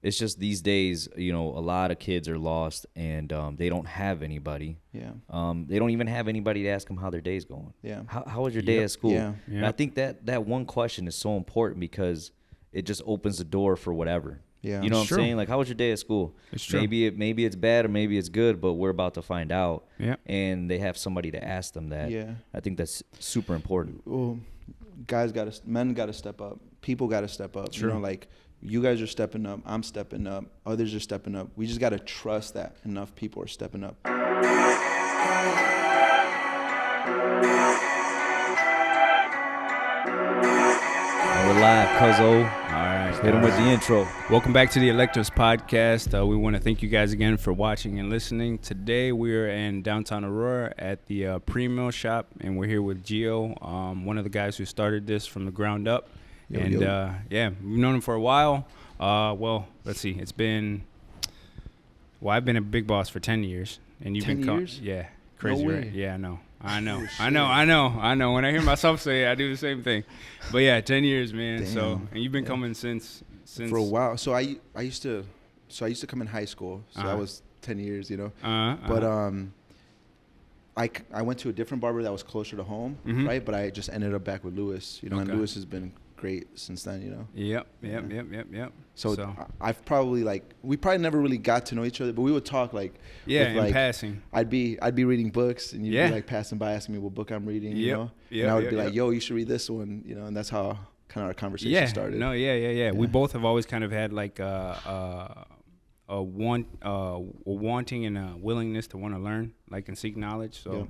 it's just these days, a lot of kids are lost and they don't have anybody. Yeah. They don't even have anybody to ask them how their day's going. Yeah. How was your day at school? Yeah. And I think that one question is so important because it just opens the door for whatever. Yeah. You know what I'm saying? Like, how was your day at school? It's true. Maybe it's bad or maybe it's good, but we're about to find out. Yeah. And they have somebody to ask them that. Yeah. I think that's super important. Well, men got to step up. People got to step up. True. Like you guys are stepping up. I'm stepping up. Others are stepping up. We just got to trust that enough people are stepping up. We're live, cuzzo. All right. Hit him with the intro. Welcome back to the Electors Podcast. We want to thank you guys again for watching and listening. Today we're in downtown Aurora at the pre-mill shop, and we're here with Gio, one of the guys who started this from the ground up. Yo, and yo. we've known him for a while. Let's see. I've been a big boss for 10 years, and you've 10 been years? Yeah, crazy, No way. right? Yeah, I know. I know. Oh, I know. When I hear myself say it, I do the same thing. But yeah, 10 years, man. Damn. So, and you've been coming since For a while. So I used to come in high school. So Uh-huh. that was 10 years, Uh-huh. But I went to a different barber that was closer to home, Mhm. right? But I just ended up back with Lewis, and Okay. Lewis has been great since then, Yep. So I've probably we probably never really got to know each other, but we would talk in with, passing. I'd be reading books, and you'd Yeah. be passing by asking me what book I'm reading, Yep. and I would be like, yo, you should read this one, and that's how kind of our conversation started. No, yeah. We both have always kind of had like a wanting and a willingness to want to learn, like, and seek knowledge. So Yeah.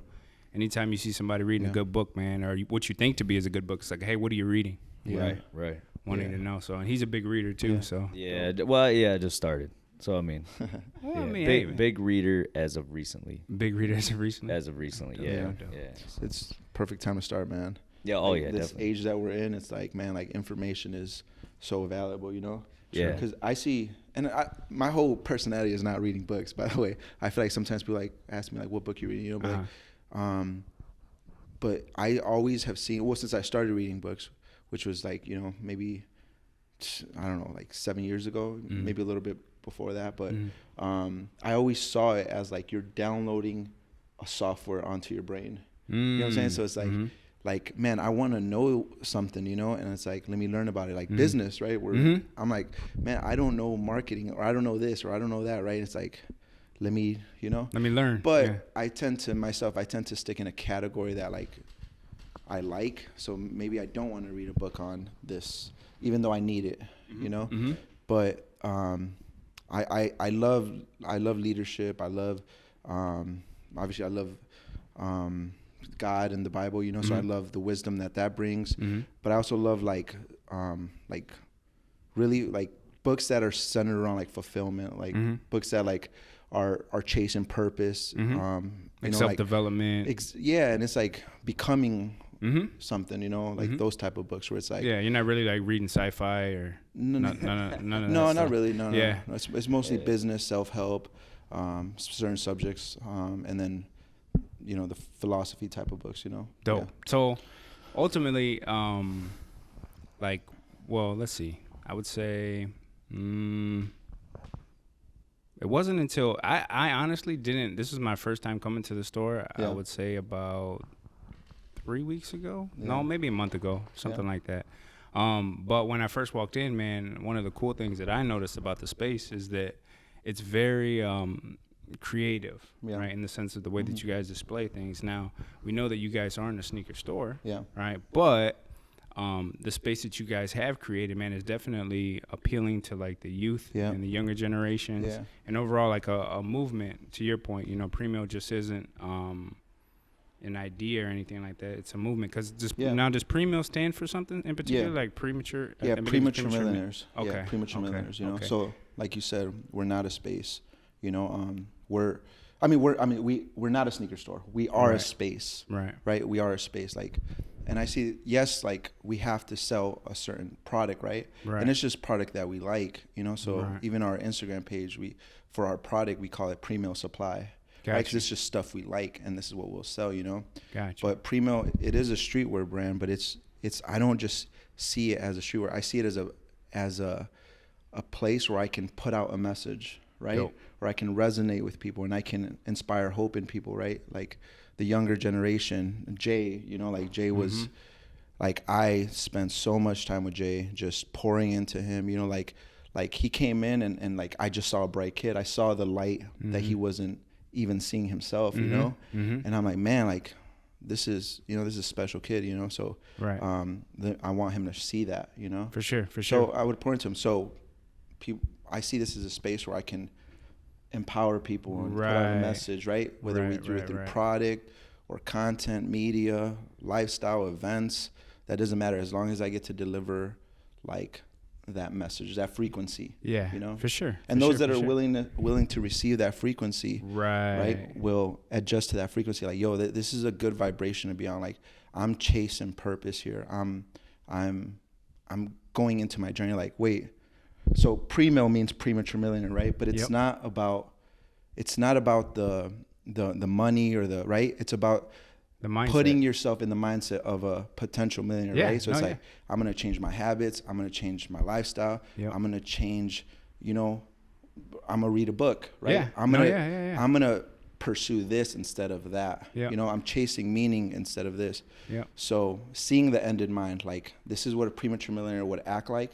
anytime you see somebody reading a Yeah. good book, man, or what you think to be is a good book, it's like, hey, what are you reading? Yeah. Right. Wanting Yeah. to know. So, and he's a big reader too. Yeah. So Yeah. Well, yeah, I just started. So, I mean, Well, yeah, I mean, big, hey, big reader as of recently. big readers recently. Yeah. Dope. It's perfect time to start, man. Yeah. Oh, yeah, This definitely. age that we're in, it's like, man, information is so valuable, Yeah. Because I see, and my whole personality is not reading books, by the way. I feel like sometimes people ask me what book you reading, but but I always have seen, since I started reading books, which was maybe, I don't know, 7 years ago, maybe a little bit before that, but I always saw it as you're downloading a software onto your brain. You know what I'm saying? So it's man, I want to know something, and it's let me learn about it, business, right? Where I'm man, I don't know marketing, or I don't know this, or I don't know that, right? It's let me, Let me learn. But yeah. I tend to stick in a category that I like. So maybe I don't want to read a book on this, even though I need it, But I love leadership. I love obviously I love God and the Bible, So I love the wisdom that brings. But I also love really books that are centered around fulfillment, books that are chasing purpose. Self-development. And it's becoming something, those type of books where it's yeah, you're not really reading sci-fi or none of that not stuff. really. No. Yeah. No, it's mostly business, self-help, certain subjects, and then the philosophy type of books. Dope. Yeah. So ultimately, let's see. I would say. It wasn't until I honestly didn't. This was my first time coming to the store. Yeah. I would say about 3 weeks ago. Yeah. No, maybe a month ago, something like that. But when I first walked in, man, one of the cool things that I noticed about the space is that it's very creative, right? In the sense of the way that you guys display things. Now, we know that you guys aren't a sneaker store, right? But the space that you guys have created, man, is definitely appealing to the youth and the younger generations, and overall a movement. To your point, pre-mill just isn't an idea or anything like that. It's a movement. Because now, does pre-mill stand for something in particular, premature? Yeah, premature millionaires. Okay. Yeah, premature millionaires. Okay. So like you said, we're not a space. We're not a sneaker store. We are a space. Right. We are a space. And I see, yes, we have to sell a certain product, right? And it's just product that we like, So even our Instagram page, for our product, we call it pre-mill supply. Gotcha. Right? Because it's just stuff we like, and this is what we'll sell, Gotcha. But pre-mill, it is a streetwear brand, but it's I don't just see it as a streetwear. I see it as a place where I can put out a message, right? Dope. Where I can resonate with people and I can inspire hope in people, right? Like the younger generation, Jay, you know, like Jay was, like I spent so much time with Jay, just pouring into him, you know, like he came in and like I just saw a bright kid. I saw the light that he wasn't even seeing himself, you know? And I'm like, man, like this is a special kid, you know? So right. I want him to see that, you know? For sure. So I would pour into him. So I see this as a space where I can empower people and put out a message, right? Whether we do it through product or content, media, lifestyle, events, that doesn't matter as long as I get to deliver like that message, that frequency. Yeah, you know, for sure. And those that are willing to receive that frequency, right, will adjust to that frequency. Like, yo, this is a good vibration to be on. Like, I'm chasing purpose here. I'm going into my journey. Like, wait, so pre-mill means premature millionaire, right? But it's not about the money or the right. It's about the mindset. Putting yourself in the mindset of a potential millionaire, right? So it's like, I'm going to change my habits. I'm going to change my lifestyle. I'm going to change, you know, I'm going to read a book, right? Yeah. I'm going to pursue this instead of that. You know, I'm chasing meaning instead of this. So seeing the end in mind, like this is what a premature millionaire would act like.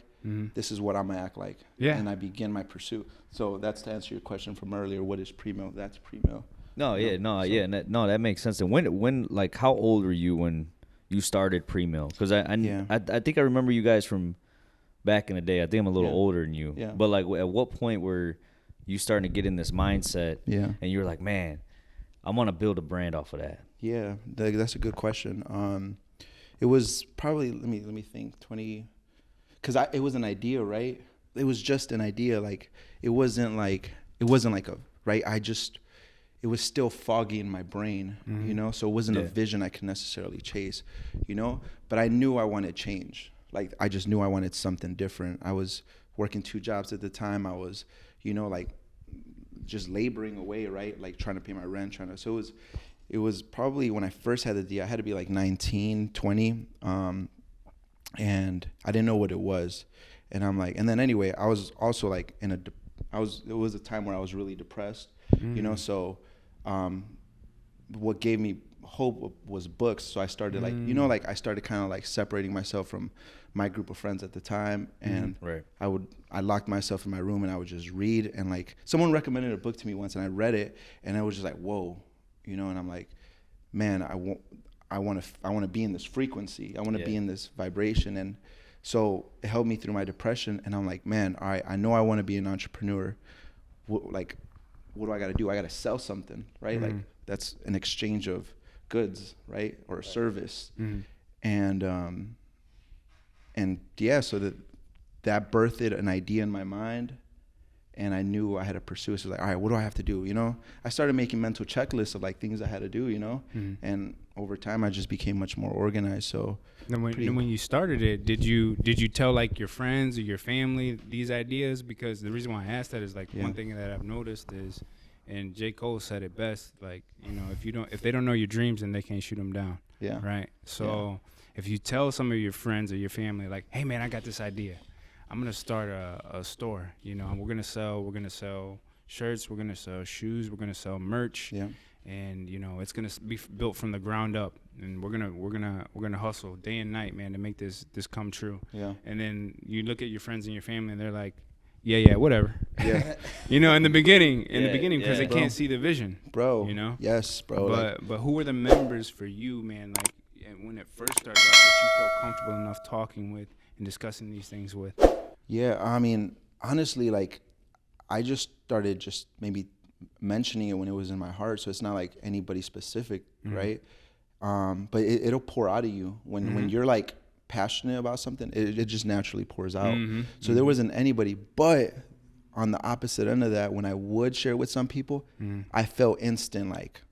This is what I'm going to act like. And I begin my pursuit. So that's to answer your question from earlier. What is pre-mill? That's pre-mill. That makes sense. And when like, how old were you when you started pre-mill? Because I think I remember you guys from back in the day. I think I'm a little older than you. But like, at what point were you starting to get in this mindset? And you were like, man, I want to build a brand off of that. Yeah, that's a good question. It was probably let me think 20, because it was an idea, right? It was just an idea. Like it wasn't like a right. It was still foggy in my brain, you know? So it wasn't a vision I could necessarily chase, you know? But I knew I wanted change. Like, I just knew I wanted something different. I was working 2 jobs at the time. I was, you know, like, just laboring away, right? Like, trying to pay my rent, So it was probably when I first had the idea, I had to be like 19, 20. And I didn't know what it was. And I'm like, and then anyway, I was also like it was a time where I was really depressed, you know? So, what gave me hope was books. So I started like, you know, like I started kind of like separating myself from my group of friends at the time. And I locked myself in my room and I would just read. And like someone recommended a book to me once and I read it and I was just like, whoa, you know? And I'm like, man, I want to be in this frequency. I want to be in this vibration. And so it helped me through my depression. And I'm like, man, all right, I know I want to be an entrepreneur. What do I got to do? I got to sell something, right? Like that's an exchange of goods, right? Or a service. And so that birthed an idea in my mind and I knew I had to pursue it. So like, all right, what do I have to do? You know, I started making mental checklists of like things I had to do, you know, and over time I just became much more organized. So then when you started it, did you tell like your friends or your family these ideas? Because the reason why I asked that is like one thing that I've noticed is, and J. Cole said it best, like, you know, if they don't know your dreams, then they can't shoot them down. Right. So if you tell some of your friends or your family like, hey man, I got this idea. I'm going to start a store, you know, and we're going to sell shirts. We're going to sell shoes. We're going to sell merch. And, you know, it's going to be built from the ground up and we're going to hustle day and night, man, to make this come true. And then you look at your friends and your family and they're like, yeah, whatever. You know, in the beginning, because they can't see the vision, bro. You know. Yes, bro. But who were the members for you, man? Like, when it first started out, that you felt comfortable enough talking with and discussing these things with? Yeah, I mean, honestly, like, I just started just maybe mentioning it when it was in my heart, so it's not like anybody specific, right? But it'll pour out of you when you're like passionate about something. It just naturally pours out. So there wasn't anybody, but on the opposite end of that, when I would share with some people, I felt instant like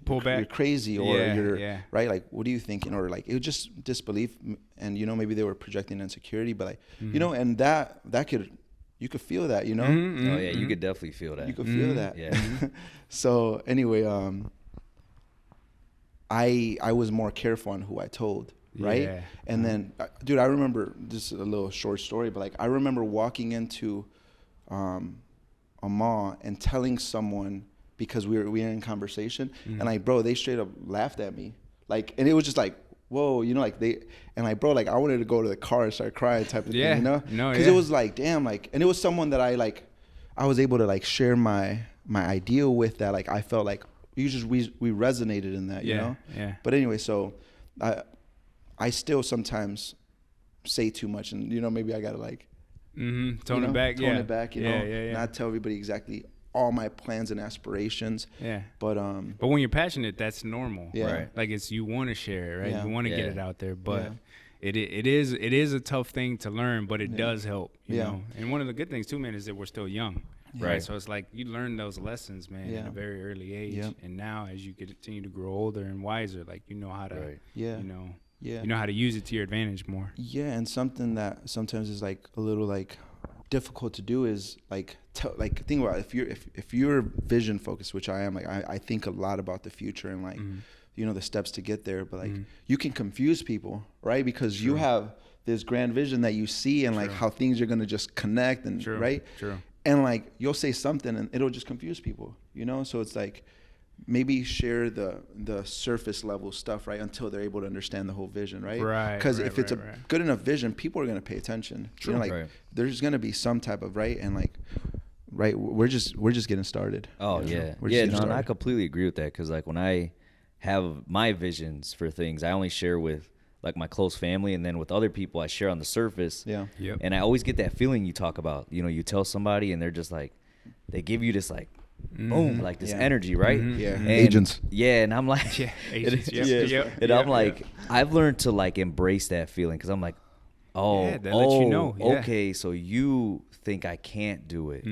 pull back, you're crazy, or you're right, like what are you thinking, or like it was just disbelief, and you know, maybe they were projecting insecurity, but like you know, and that could, you could feel that, you know. Oh yeah, you could definitely feel that. You could feel that. So anyway, I was more careful on who I told, right? Yeah. And then, dude, I remember, this is a little short story, but like I remember walking into a mall and telling someone, because we were in conversation, and like, bro, they straight up laughed at me, like, and it was just like, whoa, you know, like and like, bro, like I wanted to go to the car and start crying type of thing, you know, because it was like, damn, like, and it was someone that I was able to like share my ideal with, that like I felt like we resonated in that, you know. But anyway, so I still sometimes say too much, and you know, maybe I gotta like tone it back, you know, not tell everybody exactly all my plans and aspirations. But when you're passionate, that's normal. Right. Like you want to share it, right? You want to get it out there, but it is a tough thing to learn, but it does help, you know. And one of the good things too, man, is that we're still young. Right. So it's like you learn those lessons, man, at a very early age. And now as you continue to grow older and wiser, like you know how to you know, you know how to use it to your advantage more. And something that sometimes is like a little like difficult to do is like think about it. If you're vision focused, which I am, like I think a lot about the future and like you know, the steps to get there, but like you can confuse people, right? Because you have this grand vision that you see, and like how things are gonna just connect, and right? And like you'll say something and it'll just confuse people, you know. So it's like maybe share the surface level stuff, right, until they're able to understand the whole vision, right? Because if it's a good enough vision, people are going to pay attention. You know, like there's going to be some type of and like we're just getting started. Oh and I completely agree with that, because like when I have my visions for things, I only share with like my close family, and then with other people I share on the surface. And I always get that feeling you talk about, you know, you tell somebody and they're just like, they give you this like boom, like this energy, right? And agents. And I'm like, agents. I'm like, I've learned to like embrace that feeling, because I'm like, that lets you know. Okay, so you think I can't do it.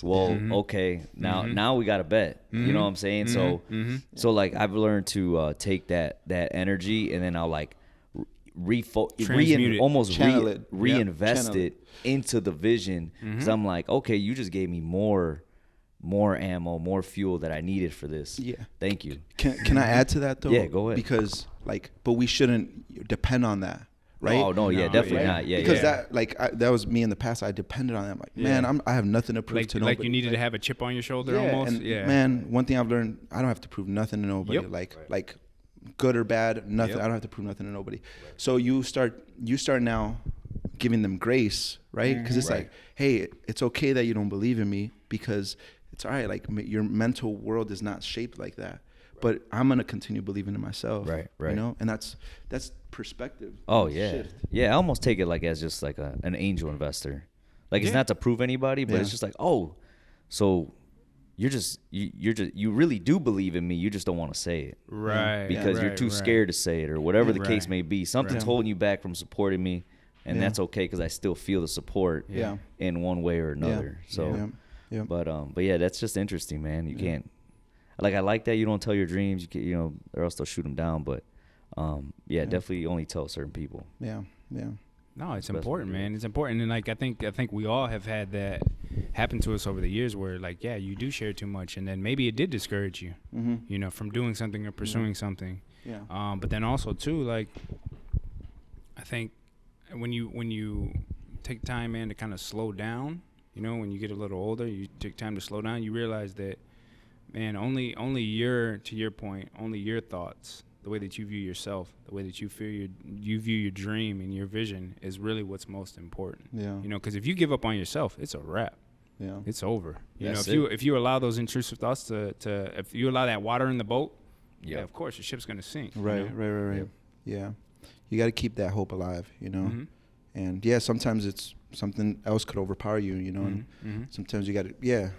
Well, okay, now we got to bet. You know what I'm saying? So like I've learned to take that energy, and then I'll like reinvest it into the vision, because I'm like, okay, you just gave me more ammo, more fuel that I needed for this. Thank you. Can I add to that though? Yeah, go ahead. Because like, but we shouldn't depend on that, right? No, definitely not. Because that like that was me in the past. I depended on that. I'm like, man, I have nothing to prove to nobody. Like you needed to have a chip on your shoulder almost. And man, one thing I've learned, I don't have to prove nothing to nobody. Like good or bad, nothing. I don't have to prove nothing to nobody. So you start now giving them grace, right? Because it's like, hey, it's okay that you don't believe in me, because it's all right. Like your mental world is not shaped like that, but I'm gonna continue believing in myself. Right. You know, and that's perspective. Oh shift. I almost take it like as just like an angel investor. Like it's not to prove anybody, but it's just like, oh, so you really do believe in me. You just don't want to say it, right? Because you're too scared to say it, or whatever the case may be. Something's holding you back from supporting me, and that's okay, because I still feel the support in one way or another. So. But yeah, that's just interesting, man. You can't, like, I like that you don't tell your dreams, you know, or else they'll shoot them down. But definitely only tell certain people. No, it's important, man. It's important, and like I think we all have had that happen to us over the years, where like you do share too much, and then maybe it did discourage you, you know, from doing something or pursuing something. But then also too, like I think when you take time, man, to kind of slow down. You know, when you get a little older, you take time to slow down, you realize that, man, only to your point, only your thoughts, the way that you view yourself, the way that you view your dream and your vision is really what's most important. You know, because if you give up on yourself, it's a wrap. It's over. You know, if you allow those intrusive thoughts to if you allow that water in the boat, of course, your ship's going to sink. Right. Yeah. You got to keep that hope alive, you know. And sometimes it's something else could overpower you, you know. And sometimes you got to,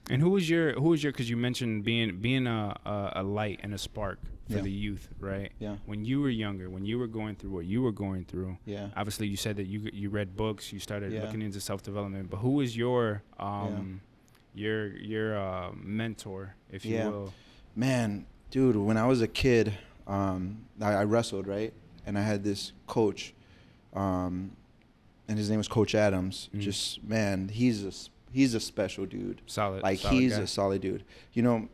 And who was your? Because you mentioned being a light and a spark for the youth, right? When you were younger, when you were going through what you were going through, obviously you said that you read books, you started looking into self-development. But who was your mentor, if you will? Man, dude, when I was a kid, I wrestled, right? And I had this coach. And his name was Coach Adams. Just, man, he's a special dude. Solid. Like, solid he's guy. A solid dude. You know,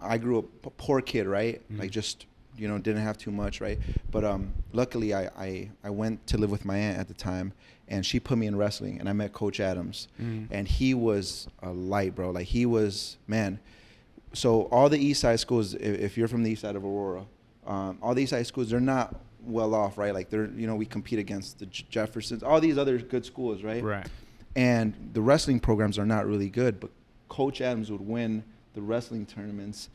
I grew up a poor kid, right? Like, just you know, didn't have too much, right? But luckily I went to live with my aunt at the time, and she put me in wrestling, and I met Coach Adams, and he was a light, bro. Like, he was, man. So all the East Side schools, if you're from the East Side of Aurora, all the East Side schools, they're not well off, right? Like, they're, you know, we compete against the Jeffersons, all these other good schools, right? Right. And the wrestling programs are not really good, but Coach Adams would win the wrestling tournaments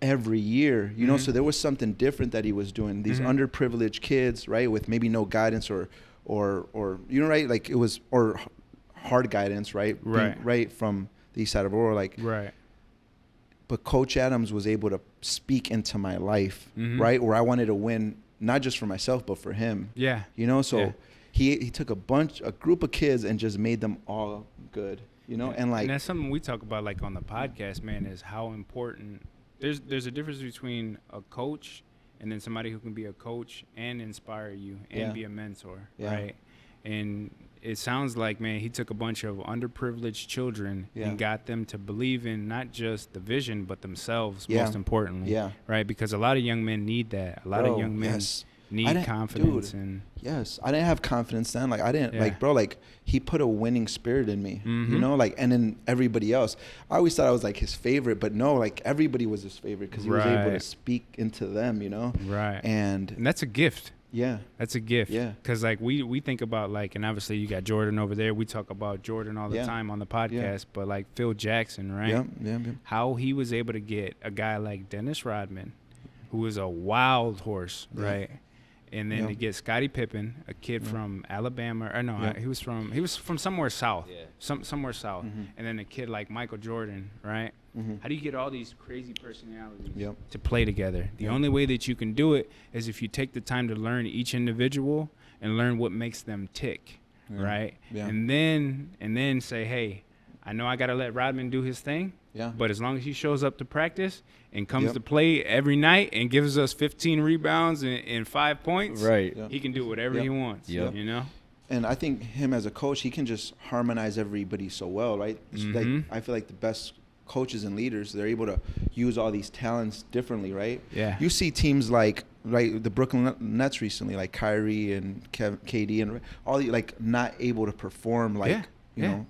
every year, you know. So there was something different that he was doing. These underprivileged kids, right, with maybe no guidance or you know, right, like, it was, or hard guidance, right, right from the East Side of Aurora, like, right. But Coach Adams was able to speak into my life, right, where I wanted to win, not just for myself but for him. Yeah, you know. So he took a group of kids and just made them all good, you know. And like, and that's something we talk about, like, on the podcast, man, is how important there's a difference between a coach and then somebody who can be a coach and inspire you and be a mentor, right? And it sounds like, man, he took a bunch of underprivileged children and got them to believe in not just the vision but themselves, most importantly, right? Because a lot of young men need that. A lot of young men need confidence. And I didn't have confidence then. Like, I didn't, like, bro, like, he put a winning spirit in me, you know, like, and then everybody else. I always thought I was like his favorite, but no, like, everybody was his favorite because he was able to speak into them, you know. Right. And that's a gift. Yeah. That's a gift. Yeah. Because, like, we think about, like, and obviously you got Jordan over there. We talk about Jordan all the time on the podcast, but, like, Phil Jackson, right? Yeah. How he was able to get a guy like Dennis Rodman, who was a wild horse, right? And then to get Scottie Pippen, a kid from Alabama, or no, he was from somewhere south, somewhere south, and then a kid like Michael Jordan, right? How do you get all these crazy personalities to play together? The only way that you can do it is if you take the time to learn each individual and learn what makes them tick, right? And then say, hey, I know I got to let Rodman do his thing, but as long as he shows up to practice and comes to play every night and gives us 15 rebounds and 5 points, he can do whatever he wants, you know? And I think him as a coach, he can just harmonize everybody so well, right? Like, I feel like the best coaches and leaders, they're able to use all these talents differently, right? Yeah. You see teams like, the Brooklyn Nets recently, like Kyrie and KD and all the, like, not able to perform, like, you know.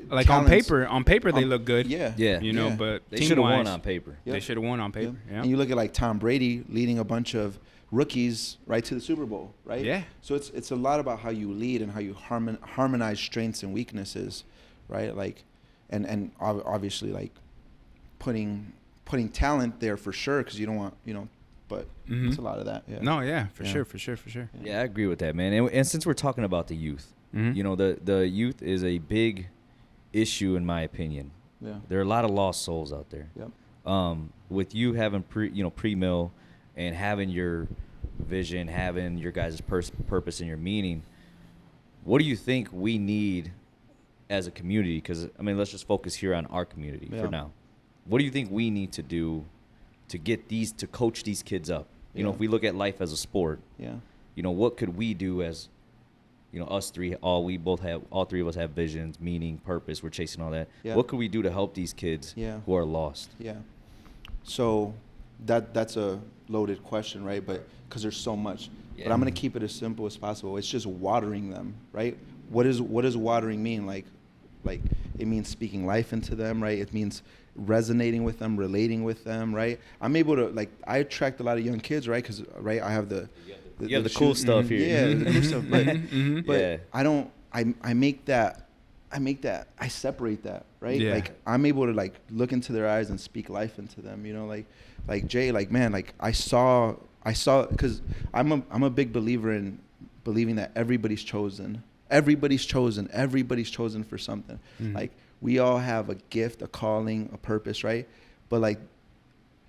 Like, talents, on paper they look good. You know, but they should have won on paper. They should have won on paper. And you look at, like, Tom Brady leading a bunch of rookies right to the Super Bowl, right? Yeah. So it's a lot about how you lead and how you harmonize strengths and weaknesses, right? Like, and obviously, like, putting talent there for sure, because you don't want, you know, but it's a lot of that. Yeah. No, for sure. Yeah, I agree with that, man. And since we're talking about the youth, you know, the youth is a big issue in my opinion. Yeah. There are a lot of lost souls out there. Yep. With you having pre-mill and having your vision, having your guys' purpose and your meaning, what do you think we need as a community? Because, I mean, let's just focus here on our community for now. What do you think we need to do to get to coach these kids up? You know, if we look at life as a sport, you know, what could we do as, you know, us three, all three of us have visions, meaning, purpose. We're chasing all that. Yeah. What could we do to help these kids who are lost? Yeah. So that's a loaded question, right? But because there's so much. Yeah. But I'm gonna keep it as simple as possible. It's just watering them, right? What does watering mean? Like it means speaking life into them, right? It means resonating with them, relating with them, right? I'm able to, like, I attract a lot of young kids, right? Because I have the cool stuff here. Yeah, the cool stuff. But I separate that, right? Yeah. Like, I'm able to, like, look into their eyes and speak life into them, you know, like Jay, like, man, like, I saw, because I'm a big believer in believing that everybody's chosen for something. Like, we all have a gift, a calling, a purpose, right? But, like,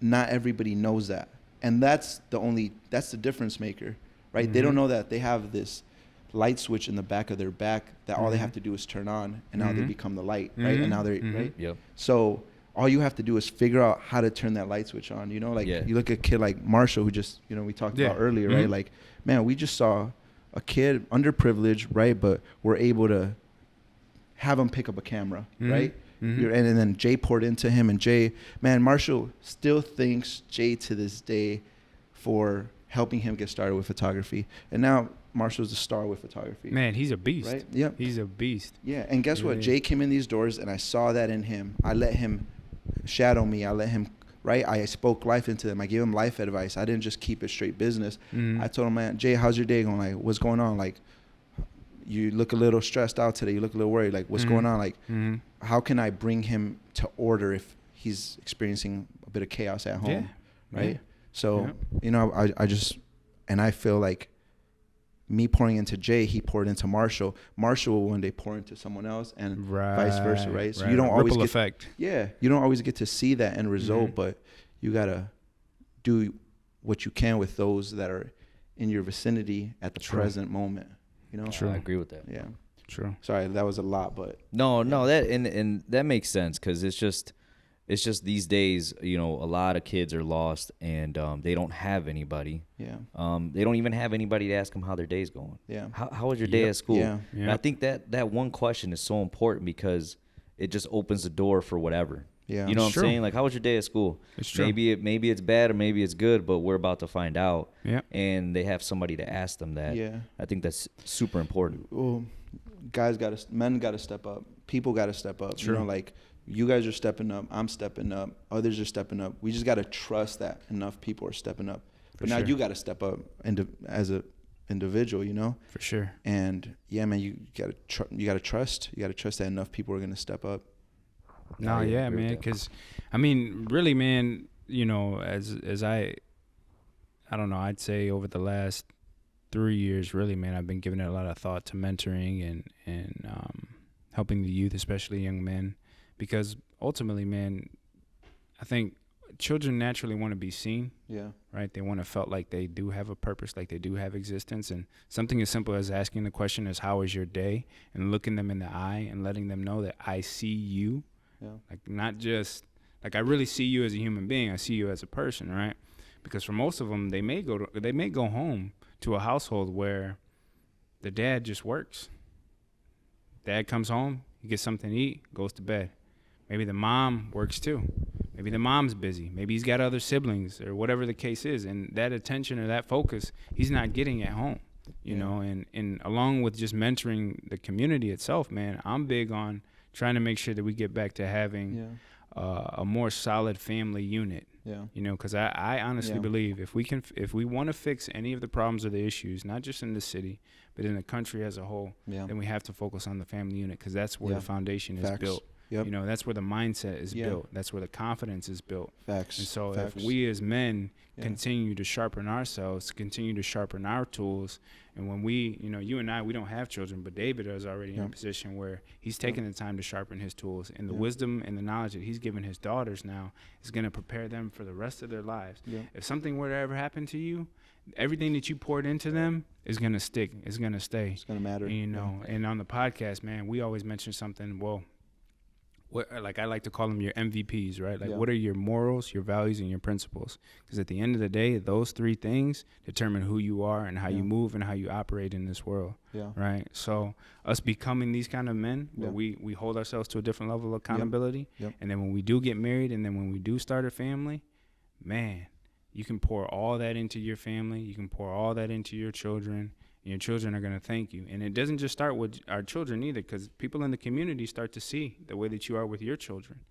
not everybody knows that. And that's the difference maker, right? They don't know that they have this light switch in the back of their back that all they have to do is turn on, and now they become the light, right? And now they're, right? Yep. So all you have to do is figure out how to turn that light switch on, you know? Like, you look at a kid like Marshall, who just, you know, we talked about earlier, right? Like, man, we just saw a kid, underprivileged, right? But we're able to have him pick up a camera, right? And then Jay poured into him, and Jay, man, Marshall still thinks Jay to this day for helping him get started with photography. And now Marshall's a star with photography. Man, he's a beast. Right? Yep. He's a beast. Yeah. And guess what? Jay came in these doors, and I saw that in him. I let him shadow me. I let him, right? I spoke life into him. I gave him life advice. I didn't just keep it straight business. I told him, man, Jay, how's your day going? Like, what's going on? Like, you look a little stressed out today. You look a little worried. Like, what's going on? Like, how can I bring him to order if he's experiencing a bit of chaos at home? Right? Yeah. So, you know, I just, and I feel like me pouring into Jay, he poured into Marshall. Marshall will one day pour into someone else, and vice versa, right? So you don't always get, effect. Yeah, you don't always get to see that end result, but you gotta do what you can with those that are in your vicinity at the present moment. You know, I agree with that. Yeah, true. Sorry, that was a lot, but no, that and that makes sense because it's just these days, you know, a lot of kids are lost and they don't have anybody. Yeah. They don't even have anybody to ask them how their day's going. Yeah. How was your day at school? Yeah. And I think that one question is so important because it just opens the door for whatever. Yeah. You know what I'm saying? Like, how was your day at school? It's true. Maybe it's bad or maybe it's good, but we're about to find out. Yeah. And they have somebody to ask them that. Yeah. I think that's super important. Well, men gotta step up. People gotta step up. True. You know, like, you guys are stepping up. I'm stepping up. Others are stepping up. We just got to trust that enough people are stepping up. But now you got to step up as a individual, you know? For sure. And yeah, man, you got to trust. You got to trust that enough people are going to step up. No, yeah, man. Because, I mean, really, man, you know, as I don't know, I'd say over the last 3 years, really, man, I've been giving it a lot of thought to mentoring and helping the youth, especially young men. Because ultimately, man, I think children naturally want to be seen. Yeah. Right? They want to feel like they do have a purpose, like they do have existence. And something as simple as asking the question is, how was your day? And looking them in the eye and letting them know that I see you. Yeah. Like, not just, like, I really see you as a human being. I see you as a person, right? Because for most of them, they may go home to a household where the dad just works. Dad comes home, he gets something to eat, goes to bed. Maybe the mom works too. Maybe the mom's busy. Maybe he's got other siblings or whatever the case is. And that attention or that focus, he's not getting at home, you know. And along with just mentoring the community itself, man, I'm big on trying to make sure that we get back to having a more solid family unit. Yeah. You know, because I honestly believe if we want to fix any of the problems or the issues, not just in the city, but in the country as a whole, then we have to focus on the family unit because that's where the foundation is built. Yep. You know, that's where the mindset is built. That's where the confidence is built. Facts. And so if we as men continue to sharpen ourselves, continue to sharpen our tools, and when we, you know, you and I, we don't have children, but David is already in a position where he's taking the time to sharpen his tools, and the wisdom and the knowledge that he's given his daughters now is going to prepare them for the rest of their lives. If something were to ever happen to you, everything that you poured into them is going to stick. It's going to stay. It's going to matter. And, you know, and on the podcast, man, we always mention something, like I like to call them your MVPs, right? Like, what are your morals, your values, and your principles? Because at the end of the day, those three things determine who you are and how you move and how you operate in this world, right? So us becoming these kind of men, where we hold ourselves to a different level of accountability, and then when we do get married and then when we do start a family, man, you can pour all that into your family. You can pour all that into your children. And your children are going to thank you. And it doesn't just start with our children either, because people in the community start to see the way that you are with your children.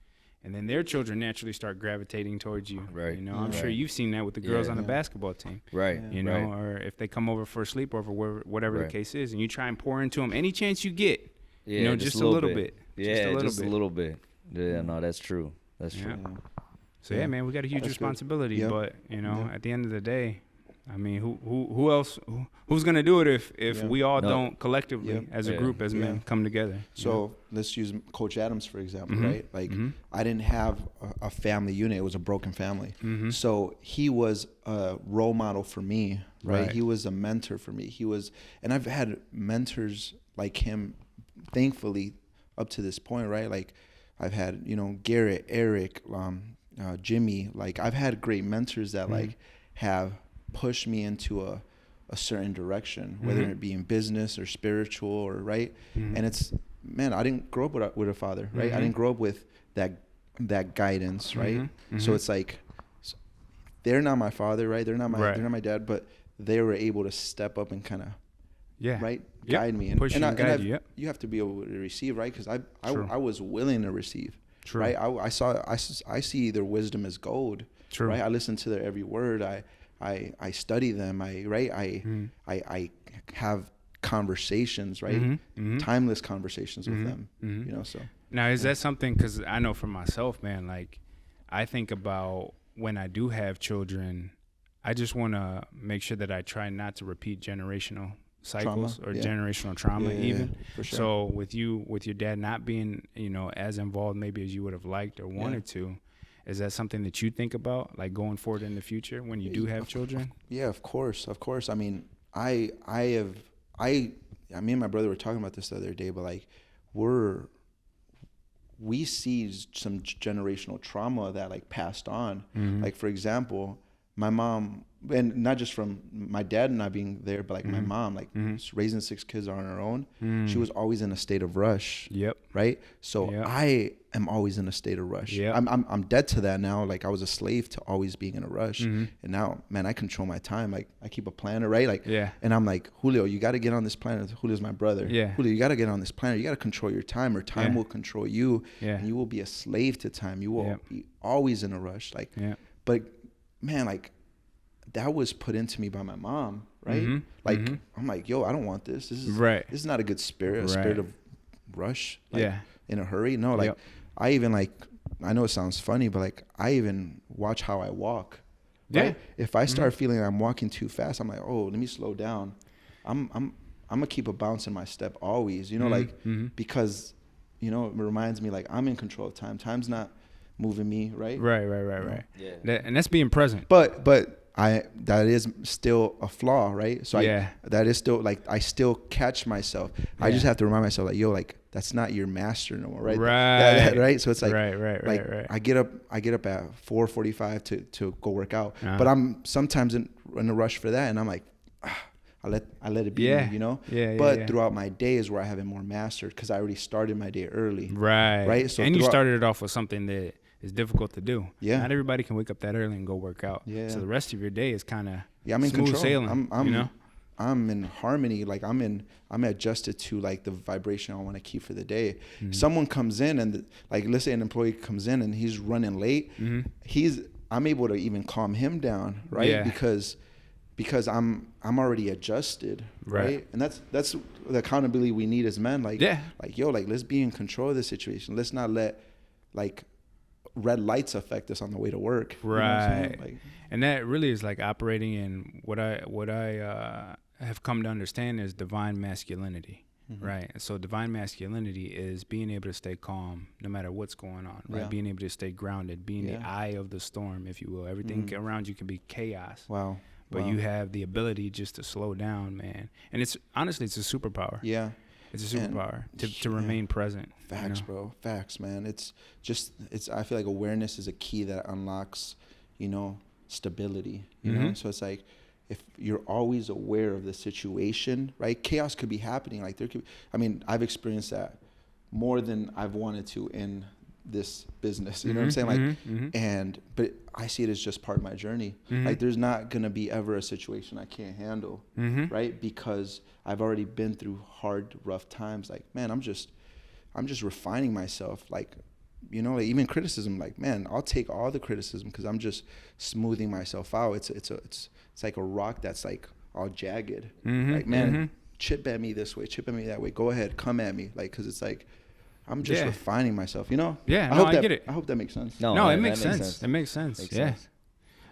And then their children naturally start gravitating towards you. Right. You know, I'm sure you've seen that with the girls on the basketball team. Right. You know, or if they come over for a sleepover, whatever the case is, and you try and pour into them any chance you get, you know, just a little bit. Yeah, just a little bit. Yeah, no, that's true. That's true. Yeah. So, man, we got a huge responsibility. But, you know, at the end of the day, I mean, who else? Who's gonna do it if we all don't collectively, as a group, as men, come together? So let's use Coach Adams for example, right? Like, I didn't have a family unit; it was a broken family. So he was a role model for me, right? He was a mentor for me. And I've had mentors like him, thankfully, up to this point, right? Like, I've had, you know, Garrett, Eric, Jimmy. Like, I've had great mentors that like have push me into a certain direction, whether it be in business or spiritual or and it's, man, I didn't grow up with a father, right? I didn't grow up with that guidance, right? So it's like they're not my father, right? They're not my dad, but they were able to step up and kind of, right, guide me and guide you. You have to be able to receive, right? Because I was willing to receive, right? I see their wisdom as gold, right? I listen to their every word. I study them. I have conversations, right? Timeless conversations with them, you know. So now, is that something? Because I know for myself, man, like I think about when I do have children, I just want to make sure that I try not to repeat generational cycles generational trauma even. For sure. So with your dad not being, you know, as involved maybe as you would have liked or wanted to, is that something that you think about, like going forward in the future when you do have children? Yeah, of course. I mean, me and my brother were talking about this the other day, but like we see some generational trauma that like passed on. Like for example, my mom, and not just from my dad not being there, but like my mom, like raising 6 kids on her own, she was always in a state of rush. Right. So I am always in a state of rush. I'm dead to that now. Like I was a slave to always being in a rush, and now, man, I control my time. Like I keep a planner, right? Like, and I'm like, Julio, you got to get on this planner. Julio's my brother. Julio, you got to get on this planner. You got to control your time, or time will control you, and you will be a slave to time. You will be always in a rush. Like, but man, like that was put into me by my mom, right? Like I'm like, yo, I don't want this. This is not a good spirit. A spirit of rush. Like, in a hurry. No, like I even like, I know it sounds funny, but like I even watch how I walk. Right? If I start feeling I'm walking too fast, I'm like, oh, let me slow down. I'm gonna keep a bounce in my step always, you know, like because, you know, it reminds me like I'm in control of time. Time's not moving me, right? Right. Yeah. And that's being present. But that is still a flaw, right? So that is still like, I still catch myself. I just have to remind myself like, yo, like that's not your master no more, right? Right. So it's like, right. I get up at 4:45 to go work out, but I'm sometimes in a rush for that, and I'm like, I let it be, you know. But throughout my day is where I have it more mastered, because I already started my day early. Right. So and you started it off with something that is difficult to do. Not everybody can wake up that early and go work out. So the rest of your day is kind of I'm in control. Sailing. You know? I'm in harmony. Like I'm adjusted to like the vibration I want to keep for the day. Someone comes in and like, let's say an employee comes in and he's running late. I'm able to even calm him down, right? Because I'm already adjusted, right? And that's the accountability we need as men. Like, like, yo, like let's be in control of the situation. Let's not let like red lights affect us on the way to work. Right. Like, and that really is like operating in what I have come to understand is divine masculinity. Right. So divine masculinity is being able to stay calm no matter what's going on, right? Being able to stay grounded, being the eye of the storm, if you will. Everything around you can be chaos. But you have the ability just to slow down, man. And it's honestly, it's a superpower. It's a superpower to remain present. Facts, you know? Bro. Facts, man. It's I feel like awareness is a key that unlocks, you know, stability, you know? So it's like, if you're always aware of the situation, right? Chaos could be happening. Like I've experienced that more than I've wanted to in this business, you know what I'm saying? Like, but I see it as just part of my journey. Like there's not going to be ever a situation I can't handle, right? Because I've already been through hard, rough times. Like, man, I'm just refining myself. Like, you know, like even criticism, like, man, I'll take all the criticism because I'm just smoothing myself out. It's like a rock that's like all jagged. Like, man, chip at me this way, chip at me that way. Go ahead, come at me. Like, because it's like, I'm just refining myself, you know? I get it. I hope that makes sense. No, it makes sense. It makes sense. Sense.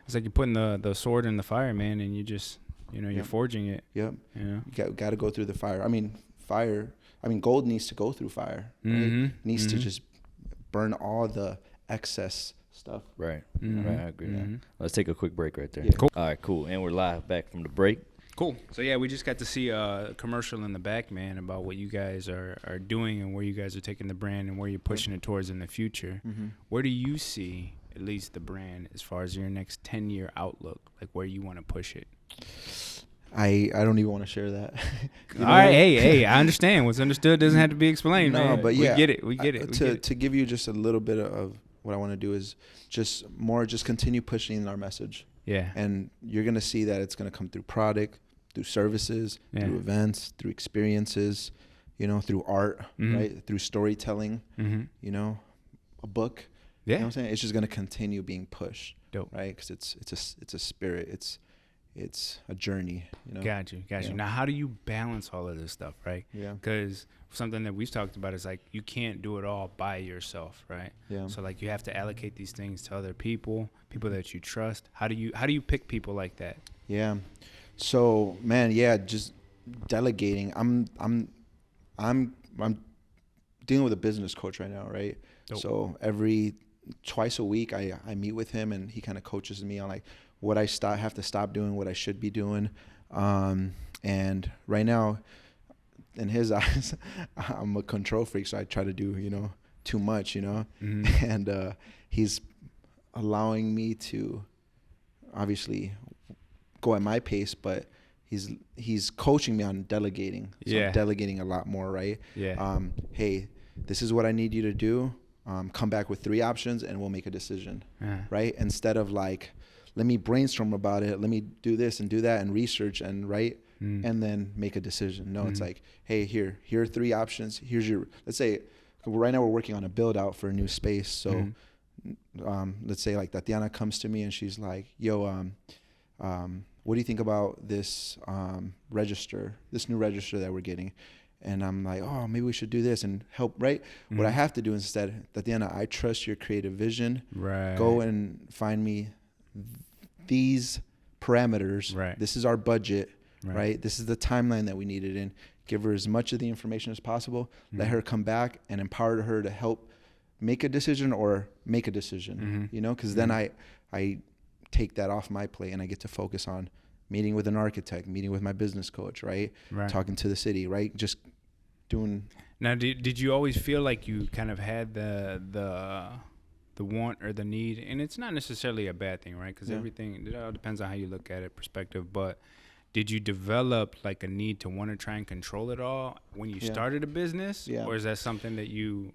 It's like you're putting the sword in the fire, man, and you just, you know, you're forging it. You know? You got to go through the fire. Gold needs to go through fire. Right? Needs to just burn all the excess stuff. Right. Right, I agree. Let's take a quick break right there. Cool. All right, cool. And we're live back from the break. Cool. So, we just got to see a commercial in the back, man, about what you guys are doing and where you guys are taking the brand and where you're pushing it towards in the future. Where do you see, at least the brand, as far as your next 10-year outlook, like where you want to push it? I don't even want to share that. All right. Hey, I understand. What's understood doesn't have to be explained, man. No, but we get it. To give you just a little bit of what I want to do is just continue pushing our message. Yeah. And you're going to see that it's going to come through product, through services, through events, through experiences, through art, right? Through storytelling, a book. Yeah. You know what I'm saying? It's just going to continue being pushed. Dope. Right? Because it's a spirit. It's a journey. Got you. Now, how do you balance all of this stuff, right? Yeah. Because something that we've talked about is like you can't do it all by yourself, right? Yeah. So like you have to allocate these things to other people that you trust. How do you pick people like that? Yeah. So man, just delegating. I'm dealing with a business coach right now, right? Dope. So twice a week I meet with him, and he kind of coaches me on like what I have to stop doing, what I should be doing. And right now, in his eyes, I'm a control freak, so I try to do, too much, and he's allowing me to obviously go at my pace, but he's coaching me on delegating. So I'm delegating a lot more, right? Yeah. Hey, this is what I need you to do. Come back with 3 options and we'll make a decision, right? Instead of like, let me brainstorm about it. Let me do this and do that and research and and then make a decision. No, it's like, hey, here are 3 options. Here's let's say right now we're working on a build out for a new space. So let's say like Tatiana comes to me and she's like, yo, what do you think about this this new register that we're getting? And I'm like, oh, maybe we should do this and help, right? What I have to do instead, Tatiana, I trust your creative vision. Right. Go and find me these parameters. Right. This is our budget, right? This is the timeline that we need it in. Give her as much of the information as possible. Let her come back and empower her to help make a decision or make a decision, because then I take that off my plate and I get to focus on meeting with an architect, meeting with my business coach, right? Talking to the city, right? Just doing. Now, did you always feel like you kind of had the want or the need? And it's not necessarily a bad thing, right? Because everything, it all depends on how you look at it, perspective. But did you develop like a need to want to try and control it all when you started a business? Yeah. Or is that something that you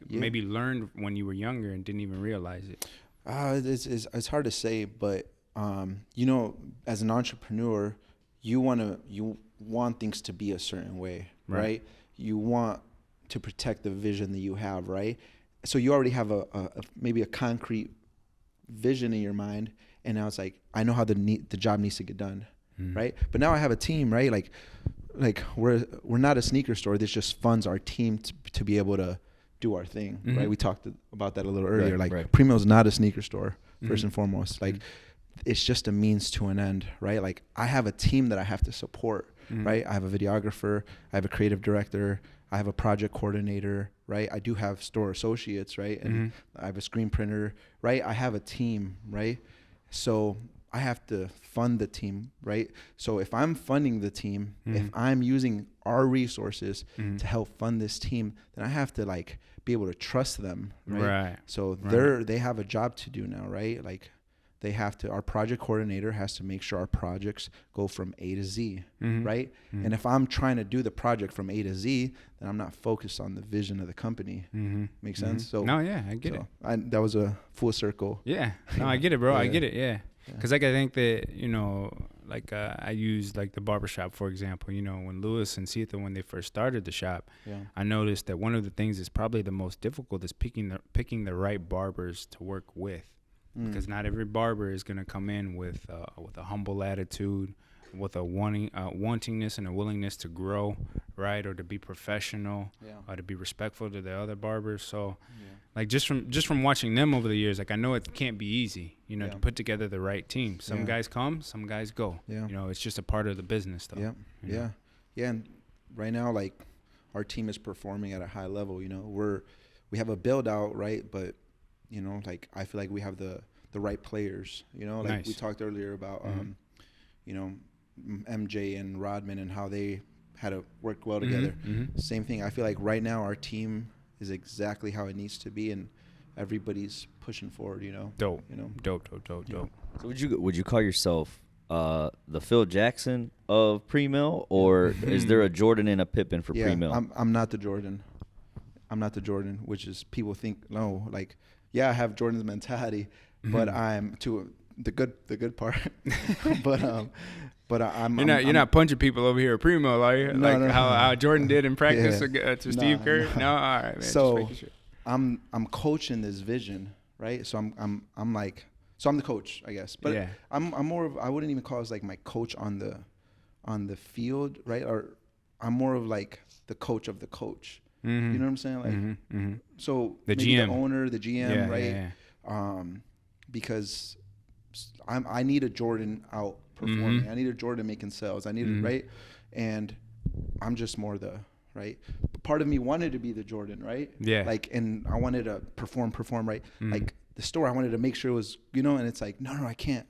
maybe learned when you were younger and didn't even realize it? It's hard to say, but as an entrepreneur, you want things to be a certain way, right? You want to protect the vision that you have, right? So you already have maybe a concrete vision in your mind, and now it's like, I know how the job needs to get done, right? But now I have a team, right? Like we're not a sneaker store. This just funds our team to be able to do our thing, right? We talked about that a little earlier. Primo's not a sneaker store, first and foremost. Like, it's just a means to an end, right? Like, I have a team that I have to support, right? I have a videographer, I have a creative director, I have a project coordinator, right? I do have store associates, right? And I have a screen printer, right? I have a team, right? So I have to fund the team, right? So if I'm funding the team, if I'm using our resources to help fund this team, then I have to like be able to trust them, right? So they have a job to do now, right? Like, our project coordinator has to make sure our projects go from A to Z, right? And if I'm trying to do the project from A to Z, then I'm not focused on the vision of the company. Make sense? So no, yeah, I get it. That was a full circle. Yeah, no, I get it, bro. I get it. Yeah, because like I think that I use like the barbershop for example. When Lewis and Sita, when they first started the shop, I noticed that one of the things that's probably the most difficult is picking the right barbers to work with. Because not every barber is going to come in with a humble attitude, with a wantingness and a willingness to grow, right, or to be professional, or to be respectful to the other barbers. So, like just from watching them over the years, like I know it can't be easy, to put together the right team. Some guys come, some guys go. It's just a part of the business, though. Yeah. And right now, like our team is performing at a high level. We have a build out, right, but. Like I feel like we have the right players, like nice. We talked earlier about, MJ and Rodman and how they had to work well together. Same thing. I feel like right now our team is exactly how it needs to be and everybody's pushing forward, Dope. Dope. So would you call yourself the Phil Jackson of pre-mill, or is there a Jordan and a Pippen for pre-mill? I'm not the Jordan. which is people think, no, like, I have Jordan's mentality, but I'm the good part. but you're not punching people over here at Primo, are you? No, like how Jordan did in practice to Steve Kerr. No. No, all right, man. So just sure. I'm coaching this vision, right? So I'm like, so I'm the coach, I guess. But yeah. I'm more of, I wouldn't even call it like my coach on the field, right? Or I'm more of like the coach of the coach. Mm-hmm. You know what I'm saying? Like, so the maybe GM, the owner, the GM, right? Yeah. Because I need a Jordan out performing. I need a Jordan making sales. I need it, right? And I'm just more the, right? Part of me wanted to be the Jordan, right? Yeah. Like, and I wanted to perform, right? Like the store, I wanted to make sure it was, and it's like, no, I can't.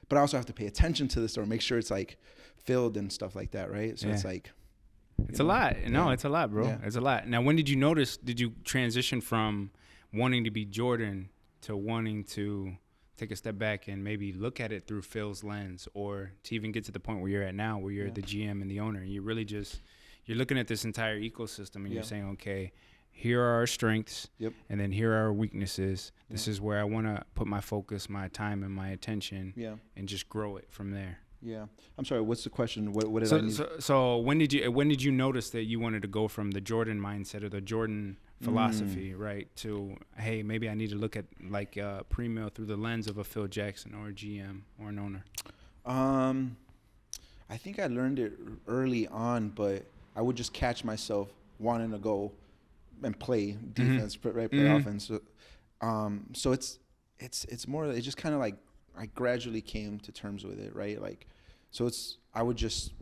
But I also have to pay attention to the store, make sure it's like filled and stuff like that, right? So it's like, it's a lot. No, it's a lot, bro. Yeah. It's a lot. Now, when did you transition from wanting to be Jordan to wanting to take a step back and maybe look at it through Phil's lens, or to even get to the point where you're at now, where you're the GM and the owner, and you're really just, you're looking at this entire ecosystem and you're saying, okay, here are our strengths, and then here are our weaknesses. This is where I want to put my focus, my time, and my attention, and just grow it from there. Yeah. I'm sorry, what's the question? What did I need? So when did you notice that you wanted to go from the Jordan mindset or the Jordan philosophy, right, to, hey, maybe I need to look at like pre-mill through the lens of a Phil Jackson or a GM or an owner? I think I learned it early on, but I would just catch myself wanting to go and play defense, play offense. So it's more, it just kind of like, I gradually came to terms with it, right? Like, so I would just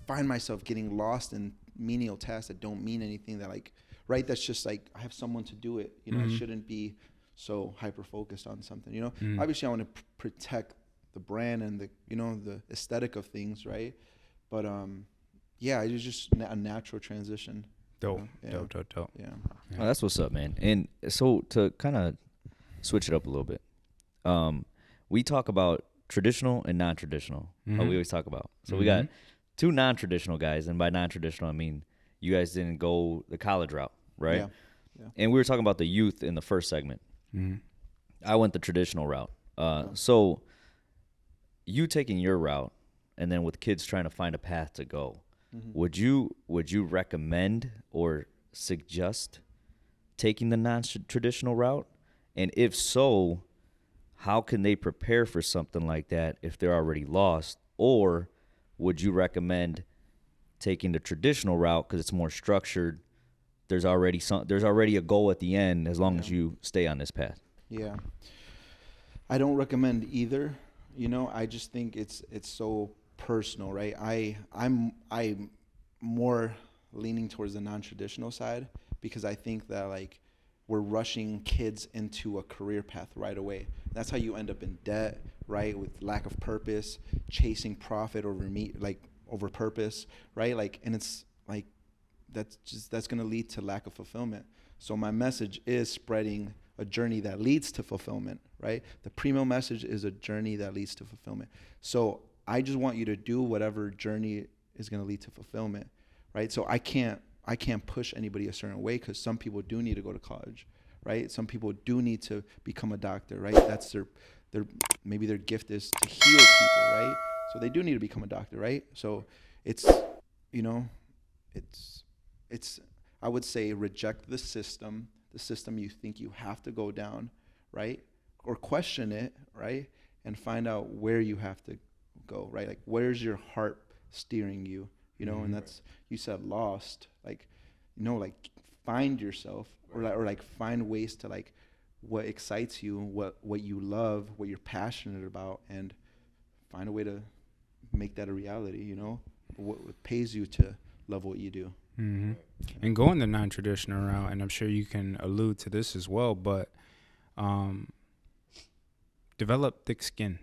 find myself getting lost in menial tasks that don't mean anything, that like, right? That's just like, I have someone to do it. I shouldn't be so hyper-focused on something, Obviously, I want to protect the brand and the, the aesthetic of things, right? But, yeah, it was just a natural transition. Dope. Yeah. Oh, that's what's up, man. And so to kind of switch it up a little bit, we talk about traditional and non-traditional. We always talk about. So we got two non-traditional guys, and by non-traditional, I mean you guys didn't go the college route, right? Yeah. And we were talking about the youth in the first segment. I went the traditional route. So you taking your route, and then with kids trying to find a path to go, would you recommend or suggest taking the non-traditional route? And if so, how can they prepare for something like that if they're already lost? Or would you recommend taking the traditional route because it's more structured? There's already a goal at the end as long as you stay on this path. Yeah, I don't recommend either. I just think it's so personal, right? I'm more leaning towards the non-traditional side because I think that like we're rushing kids into a career path right away. That's how you end up in debt, right? With lack of purpose, chasing profit over purpose, right? Like, and it's like, that's going to lead to lack of fulfillment. So my message is spreading a journey that leads to fulfillment, right? The Primo message is a journey that leads to fulfillment. So I just want you to do whatever journey is going to lead to fulfillment, right? So I can't push anybody a certain way because some people do need to go to college, right? Some people do need to become a doctor, right? That's their maybe their gift is to heal people, right? So they do need to become a doctor, right? So it's I would say reject the system you think you have to go down, right? Or question it, right? And find out where you have to go, right? Like, where's your heart steering you? And that's, you said lost, like, like find yourself or find ways to like what excites you, what you love, what you're passionate about, and find a way to make that a reality, what pays you to love what you do. And going the non-traditional route, and I'm sure you can allude to this as well, but develop thick skin,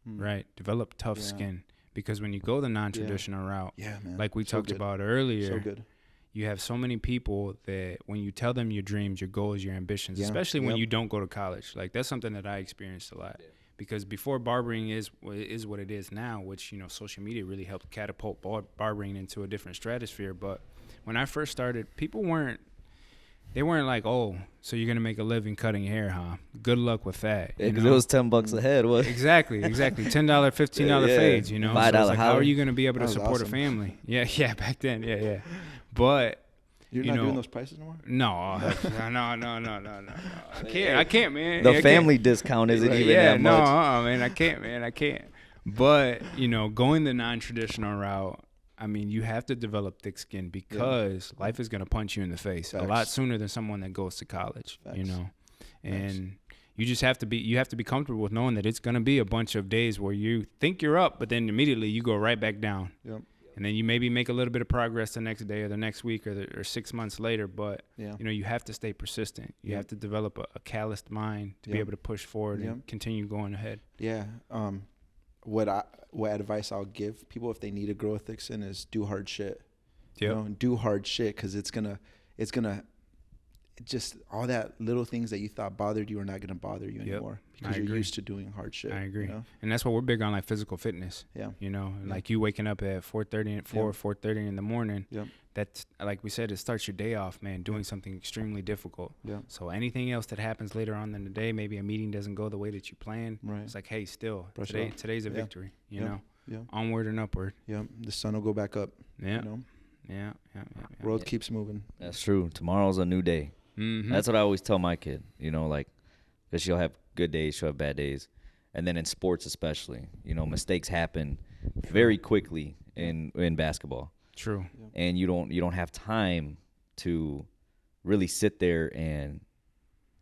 right? Develop tough skin. Because when you go the non-traditional route, like we talked about earlier, you have so many people that when you tell them your dreams, your goals, your ambitions, especially when you don't go to college, like that's something that I experienced a lot. Because before barbering is what it is now, which, social media really helped catapult barbering into a different stratosphere. But when I first started, people weren't they weren't like, oh, so you're gonna make a living cutting hair, huh? Good luck with that. Because it was $10 a head. What? Exactly. $15, $15 fades. You know, $5 so like, how are you gonna be able to support a family? Yeah, back then, yeah. But you're not doing those prices anymore? No. I can't, man. The family discount isn't even that much. Man, I can't. But going the non-traditional route, I mean, you have to develop thick skin because life is going to punch you in the face a lot sooner than someone that goes to college, and you just have to be comfortable with knowing that it's going to be a bunch of days where you think you're up, but then immediately you go right back down. Yep. And then you maybe make a little bit of progress the next day or the next week or 6 months later, but you have to stay persistent. You have to develop a calloused mind to be able to push forward and continue going ahead. Yeah. What advice I'll give people if they need to grow a thick skin is do hard shit. Do hard shit, because it's gonna just all that little things that you thought bothered you are not gonna bother you anymore because you're used to doing hard shit. I agree, and that's what we're big on, like physical fitness. Like you waking up at 4:30 in the morning. That's like we said, it starts your day off, man, doing something extremely difficult. So anything else that happens later on in the day, maybe a meeting doesn't go the way that you planned. It's like, hey, still today's a victory. You know, onward and upward. The sun will go back up. World keeps moving. That's true. Tomorrow's a new day. That's what I always tell my kid. Like, because she'll have good days, she'll have bad days, and then in sports especially, mistakes happen very quickly in basketball. True. And you don't have time to really sit there and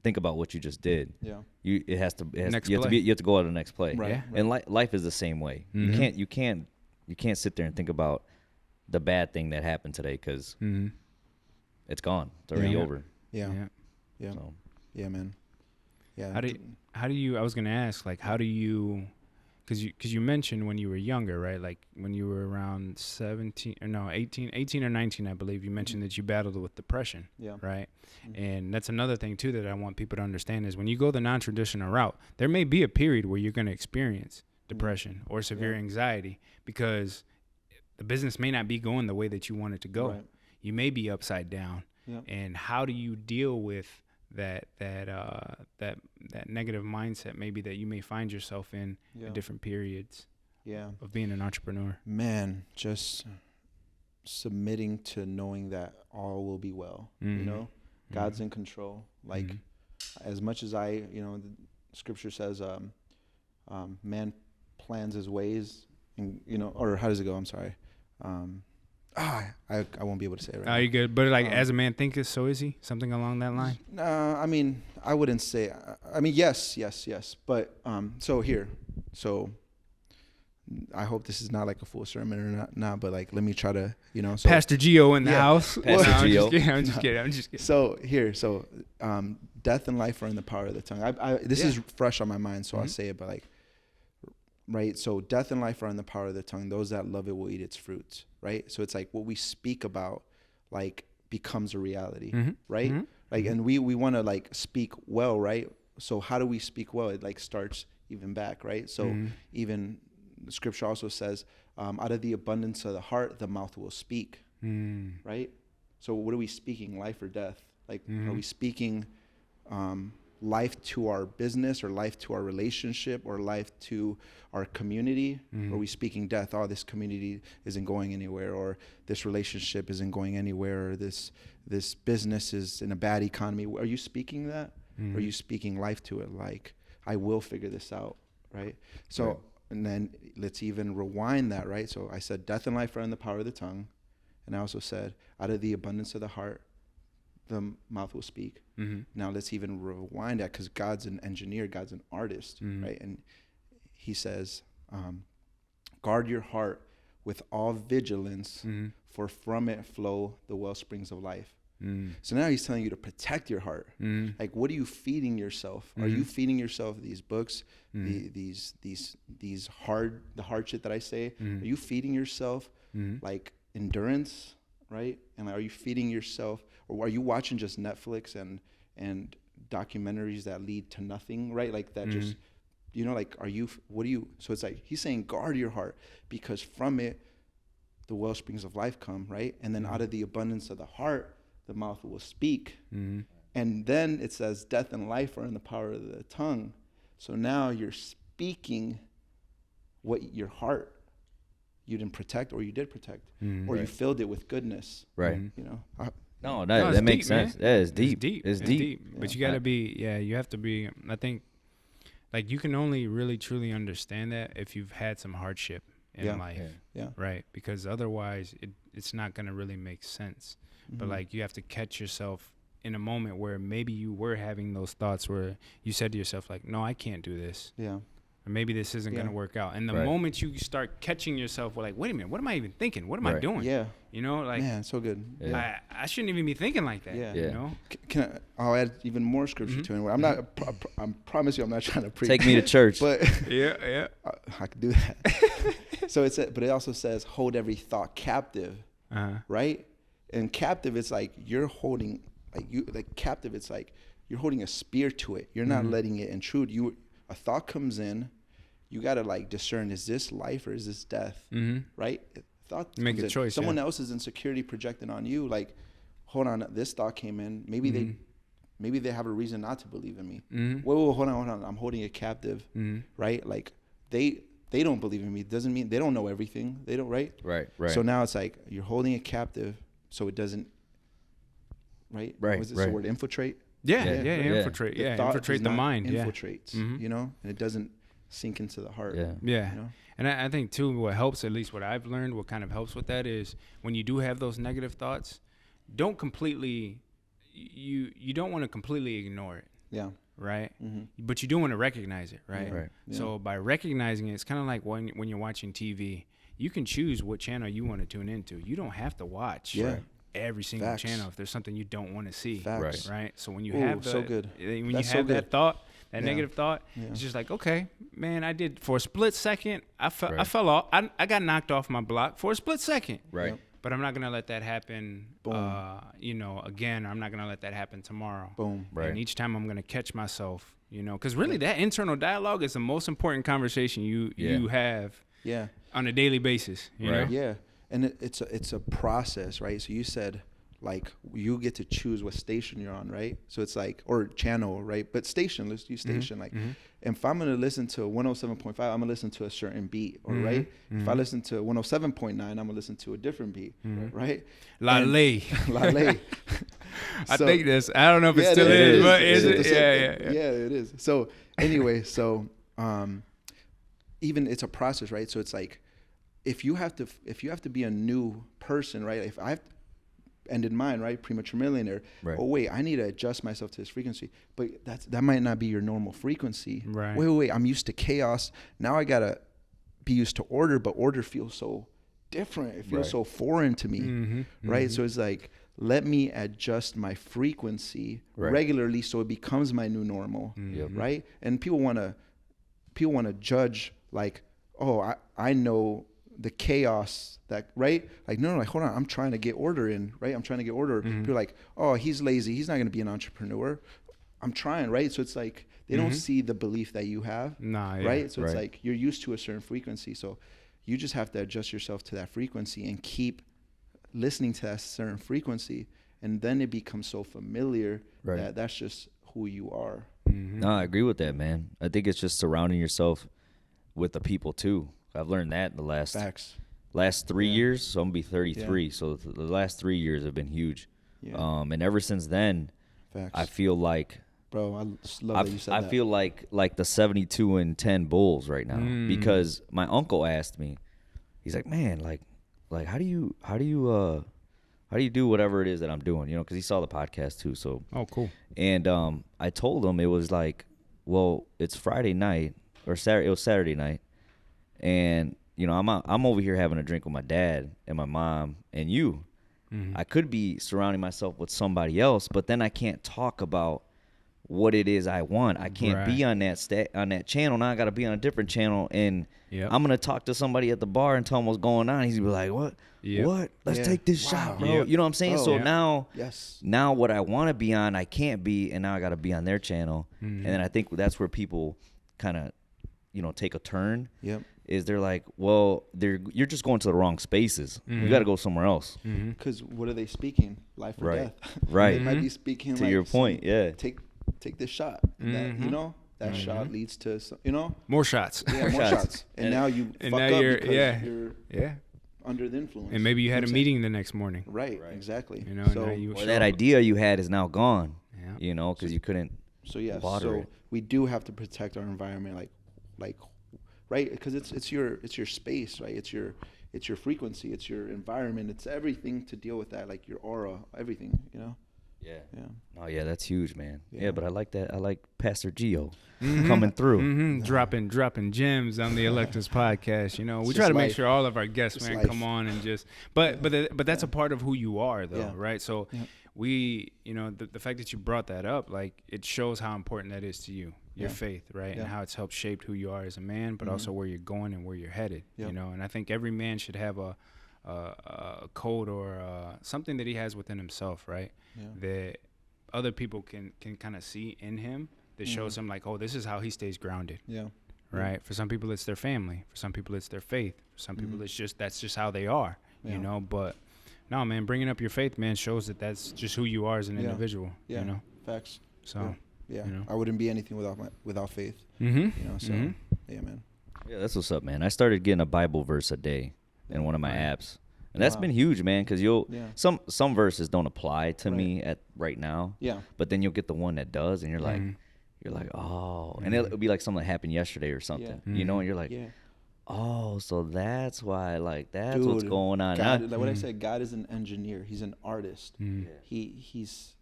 think about what you just did. You have to go out to the next play. Right. And life is the same way. You can't sit there and think about the bad thing that happened today, because it's gone. It's already over. Man. How do you I was going to ask, like, how do you, because you mentioned when you were younger, right? Like when you were around 18 or 19, I believe you mentioned that you battled with depression, right? And that's another thing too that I want people to understand is when you go the non-traditional route, there may be a period where you're going to experience depression or severe anxiety because the business may not be going the way that you want it to go. You may be upside down. And how do you deal with that negative mindset maybe that you may find yourself in at different periods of being an entrepreneur? Man, just submitting to knowing that all will be well. God's in control. Like as much as the scripture says man plans his ways, and or how does it go? I'm sorry. I won't be able to say it right now. You're good. But like, as a man thinketh, so is he? Something along that line? I mean, I wouldn't say, yes. But, so I hope this is not like a full sermon or not, but like, let me try to, So, Pastor Gio in the house. Pastor Gio. I'm just kidding. So death and life are in the power of the tongue. This is fresh on my mind, so I'll say it, but like, right? So death and life are in the power of the tongue. Those that love it will eat its fruits, right? So it's like what we speak about, like, becomes a reality, right? Like, and we want to like speak well, right? So how do we speak well? It like starts even back, right? So even the scripture also says, out of the abundance of the heart, the mouth will speak, right? So what are we speaking, life or death? Like, are we speaking life to our business or life to our relationship or life to our community? Or are we speaking death? Oh, this community isn't going anywhere, or this relationship isn't going anywhere, or this business is in a bad economy. Are you speaking that? Or are you speaking life to it? Like, I will figure this out, right? So, and then let's even rewind that, right? So I said death and life are in the power of the tongue. And I also said, out of the abundance of the heart, the mouth will speak. Now let's even rewind that, because God's an engineer, God's an artist, right? And he says, guard your heart with all vigilance, for from it flow the well springs of life. So now he's telling you to protect your heart. Like, what are you feeding yourself? Are you feeding yourself these books, the hard shit that I say? Are you feeding yourself like endurance, right? And are you feeding yourself, or are you watching just Netflix and documentaries that lead to nothing, right? Like that just, like, so it's like, he's saying guard your heart, because from it, the well springs of life come, right? And then out of the abundance of the heart, the mouth will speak. Mm-hmm. And then it says death and life are in the power of the tongue. So now you're speaking what your heart you didn't protect, or you did protect, or you filled it with goodness. Right. You know. No, that makes sense. Man. Yeah, it's deep. It's deep. Yeah. But you gotta be. Yeah, you have to be. I think, like, you can only really truly understand that if you've had some hardship in life. Yeah. Right. Because otherwise, it's not gonna really make sense. Mm-hmm. But like, you have to catch yourself in a moment where maybe you were having those thoughts where you said to yourself, like, no, I can't do this. Yeah. Or maybe this isn't going to work out. And the moment you start catching yourself, we're like, wait a minute, what am I even thinking? What am I doing? Yeah. You know, like, man, so good. Yeah. I shouldn't even be thinking like that. Yeah. You know? I'll add even more scripture to it. I'm not, I promise you, I'm not trying to preach. Take me to church. But yeah. I could do that. So but it also says, hold every thought captive. Right? And captive, it's like you're holding, captive, it's like you're holding a spear to it. You're not letting it intrude. A thought comes in, you gotta like discern, is this life or is this death? Right? Thought make a choice. Someone else's insecurity projected on you, like, hold on, this thought came in. Maybe they have a reason not to believe in me. Whoa, hold on. I'm holding it captive. Right? Like they don't believe in me. Doesn't mean they don't know everything. They don't, right? Right. So now it's like you're holding it captive so it doesn't, right? Was this the word, infiltrate? Yeah, infiltrate. Yeah, infiltrate the mind. Infiltrates, you know, and it doesn't sink into the heart. Yeah. You know? And I think too, what helps, at least what I've learned, what kind of helps with that is when you do have those negative thoughts, you don't want to completely ignore it. Yeah. Right. But you do want to recognize it. Right. Right. Yeah. So by recognizing it, it's kind of like when you're watching TV, you can choose what channel you want to tune into. You don't have to watch every single channel if there's something you don't want to see. Right. So when you have that thought, that negative thought, it's just like, okay, man, I did for a split second. I fell off. I got knocked off my block for a split second. Right. Yep. But I'm not going to let that happen, again. I'm not going to let that happen tomorrow. Boom. Right. And each time I'm going to catch myself, because really that internal dialogue is the most important conversation you have on a daily basis. You know? Yeah. And it's a process, right? So you said, like, you get to choose what station you're on, right? So it's like, or channel, right? But station, let's use station. If I'm going to listen to 107.5, I'm going to listen to a certain beat, right? If I listen to 107.9, I'm going to listen to a different beat, right? La Lay. I think this. I don't know if it still is, but is it? Yeah, it is. So anyway, even it's a process, right? So it's like, if you have to be a new person, right? If I've ended mine, right? Premature millionaire. Right. Oh wait, I need to adjust myself to this frequency. But that might not be your normal frequency. Right. Wait. I'm used to chaos. Now I gotta be used to order, but order feels so different. It feels so foreign to me. Right. So it's like, let me adjust my frequency regularly so it becomes my new normal. Right. And people wanna judge, like, oh, I know the chaos that, right? Like, no, like, hold on, I'm trying to get order in, right? I'm trying to get order. People are like, oh, he's lazy. He's not going to be an entrepreneur. I'm trying, right? So it's like, they don't see the belief that you have, right? So it's like, you're used to a certain frequency. So you just have to adjust yourself to that frequency and keep listening to that certain frequency. And then it becomes so familiar that that's just who you are. No, I agree with that, man. I think it's just surrounding yourself with the people too. I've learned that in the last 3 years. So I'm gonna be 33. Yeah. So the last 3 years have been huge. Yeah. And ever since then, I feel like, bro, I just love that you said that. I feel like the 72-10 Bulls right now, because my uncle asked me, he's like, man, like how do you do whatever it is that I'm doing, because he saw the podcast too. So cool. And I told him, it was like, well, it's Friday night or Saturday. It was Saturday night. And, I'm over here having a drink with my dad and my mom and you. I could be surrounding myself with somebody else, but then I can't talk about what it is I want. I can't be on that channel. Now I got to be on a different channel, and I'm going to talk to somebody at the bar and tell him what's going on. He's going to be like, what? What? Let's take this shot, bro. You know what I'm saying? So now what I want to be on, I can't be, and now I got to be on their channel. And then I think that's where people kind of, take a turn. Yep. is they're like, well, you're just going to the wrong spaces. You got to go somewhere else. Because what are they speaking? Life or death. Right. They might be speaking to your point. Yeah. Take this shot. That, you know, that shot leads to, more shots. Yeah, more shots. And now you fuck up because you're under the influence. And maybe you had a meeting the next morning. Right. Exactly. You know, or that idea you had is now gone. Yeah. You know, because you couldn't. Water it. We do have to protect our environment, like, right? Because it's your space, right? It's your frequency, it's your environment, it's everything to deal with that, like your aura, everything, you know. Yeah. Oh yeah, that's huge, man. Yeah, but I like that. I like Pastor Gio coming through, dropping gems on the Electus podcast. You know, we try to make sure all of our guests, man, come on and just. But that's a part of who you are, though, right? So. We, you know, the fact that you brought that up, like, it shows how important that is to you, your faith, right? And how it's helped shape who you are as a man, but also where you're going and where you're headed, you know? And I think every man should have a code or something that he has within himself, right? That other people can kind of see in him that shows him, like, oh, this is how he stays grounded. Right? For some people, it's their family. For some people, it's their faith. For some people, that's just how they are, you know? But no, man, bringing up your faith, man, shows that that's just who you are as an individual. You know, facts. So, you know? I wouldn't be anything without faith. You know, so yeah, man. Yeah, that's what's up, man. I started getting a Bible verse a day in one of my apps, and that's been huge, man. Because some verses don't apply to me right now. Yeah. But then you'll get the one that does, and you're like, oh, and it'll be like something that happened yesterday or something, you know, and you're like. Oh, so that's why, like, that's what's going on. God, like what I said, God is an engineer. He's an artist. He's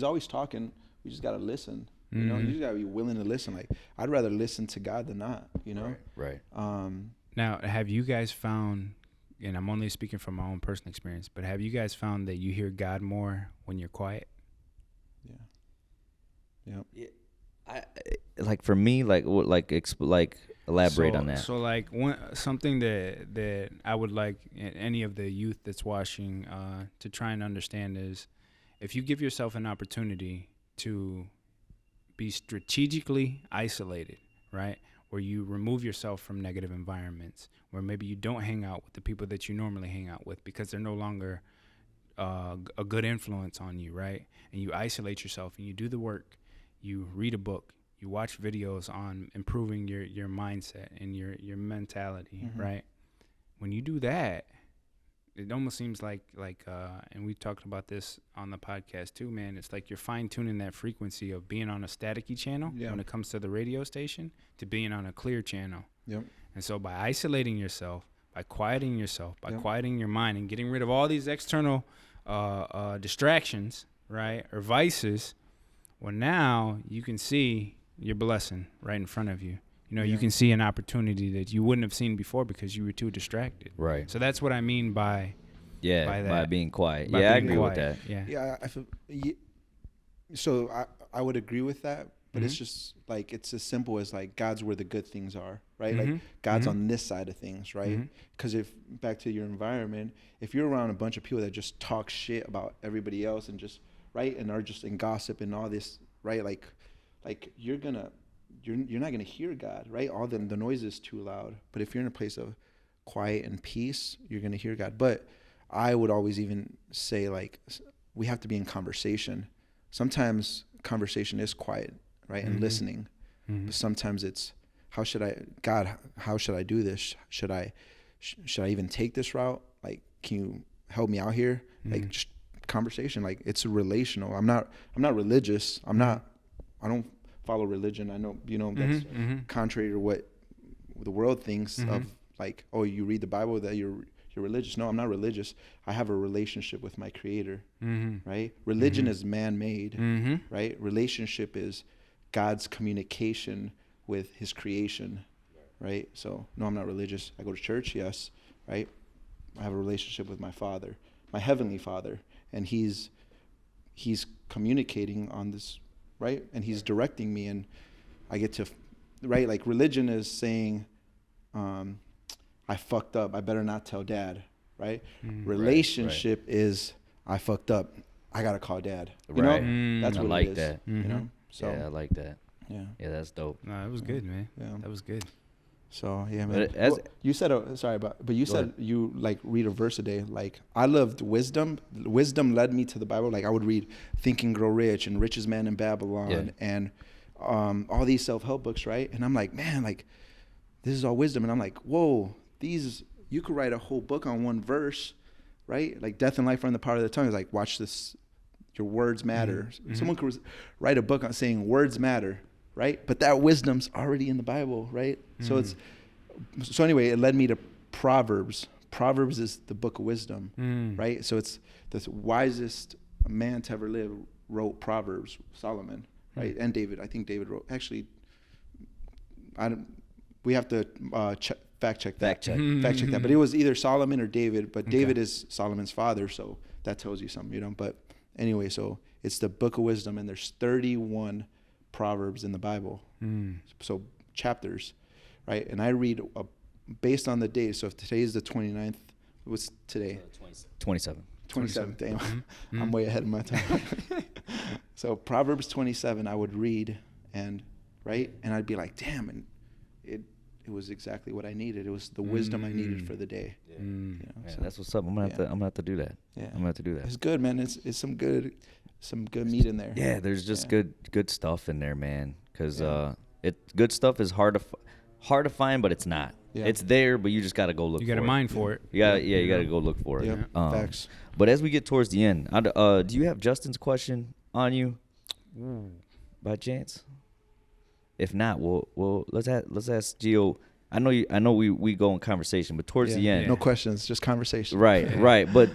always talking. We just gotta listen. You know, you just gotta be willing to listen. Like, I'd rather listen to God than not. You know. Right. Now, have you guys found? And I'm only speaking from my own personal experience, but have you guys found that you hear God more when you're quiet? Yeah. I like, for me, elaborate on that. So, like, something that I would like any of the youth that's watching to try and understand is, if you give yourself an opportunity to be strategically isolated, right, where you remove yourself from negative environments, where maybe you don't hang out with the people that you normally hang out with because they're no longer a good influence on you, right, and you isolate yourself and you do the work, you read a book, you watch videos on improving your mindset and your mentality, right? When you do that, it almost seems like and we talked about this on the podcast too, man. It's like you're fine-tuning that frequency of being on a staticky channel when it comes to the radio station to being on a clear channel. Yep. And so by isolating yourself, by quieting yourself, by quieting your mind and getting rid of all these external distractions, right, or vices, well, now you can see your blessing right in front of you. You know, you can see an opportunity that you wouldn't have seen before because you were too distracted. Right. So that's what I mean by by being quiet. I agree with that. I feel, so I would agree with that, but it's just like, it's as simple as like, God's where the good things are, right? Like, God's on this side of things, right? Because if, back to your environment, if you're around a bunch of people that just talk shit about everybody else and just, right, and are just in gossip and all this, right, like you're not gonna hear God, right? All the noise is too loud. But if you're in a place of quiet and peace, you're gonna hear God. But I would always even say, like, we have to be in conversation. Sometimes conversation is quiet, right, and listening. But sometimes it's, how should I do this? Should I even take this route? Like, can you help me out here? Like, just conversation. Like, it's relational. I'm not religious. I don't follow religion. I know, you know, that's contrary to what the world thinks of, like, oh, you read the Bible, that you're religious. No, I'm not religious. I have a relationship with my Creator, right? Religion is man-made, right? Relationship is God's communication with His creation, right? So, no, I'm not religious. I go to church, yes, right? I have a relationship with my Father, my Heavenly Father, and He's communicating on this, right? And He's directing me, and I get to, right? Like, religion is saying, I fucked up, I better not tell Dad, right? Relationship is, I fucked up, I gotta call Dad. You know? That's what I like that. You know? So, yeah, I like that. Yeah, that's dope. No, it was good, man. Yeah, that was good. So yeah, man. Well, you said but you said you like read a verse a day. Like I loved wisdom. Wisdom led me to the Bible. Like I would read Think and Grow Rich and Richest Man in Babylon and all these self-help books, right? And I'm like, man, like this is all wisdom. And I'm like, whoa, you could write a whole book on one verse, right? Like death and life are in the power of the tongue. It's like, watch this, your words matter. Mm-hmm. Someone could write a book on saying words matter, right? But that wisdom's already in the Bible, right? Mm-hmm. So anyway, it led me to Proverbs. Proverbs is the book of wisdom, right? So it's the wisest man to ever live wrote Proverbs, Solomon, right? And David. I think David wrote. Actually, we have to fact check that. Fact check that. But it was either Solomon or David. But David is Solomon's father, so that tells you something, But anyway, so it's the book of wisdom, and there's 31 Proverbs in the Bible. So chapters, right? And I read based on the day. So if today is the 29th, what's today? 27th. Damn. I'm way ahead of my time. So Proverbs 27, I would read and I'd be like, damn, and it was exactly what I needed. It was the wisdom I needed for the day. So that's what's up. I'm gonna have to do that. Yeah. I'm gonna have to do that. It's good, man. It's some good meat in there. Yeah, there's just good stuff in there, man. Because good stuff is hard to find, but it's not. Yeah. It's there, but you just gotta go look. You gotta mine for it. You gotta go look for it. Yeah. Facts. But as we get towards the end, do you have Justin's question on you, by chance? If not, we'll let's ask Gio. I know we go in conversation, but towards the end, no questions, just conversation. Right. But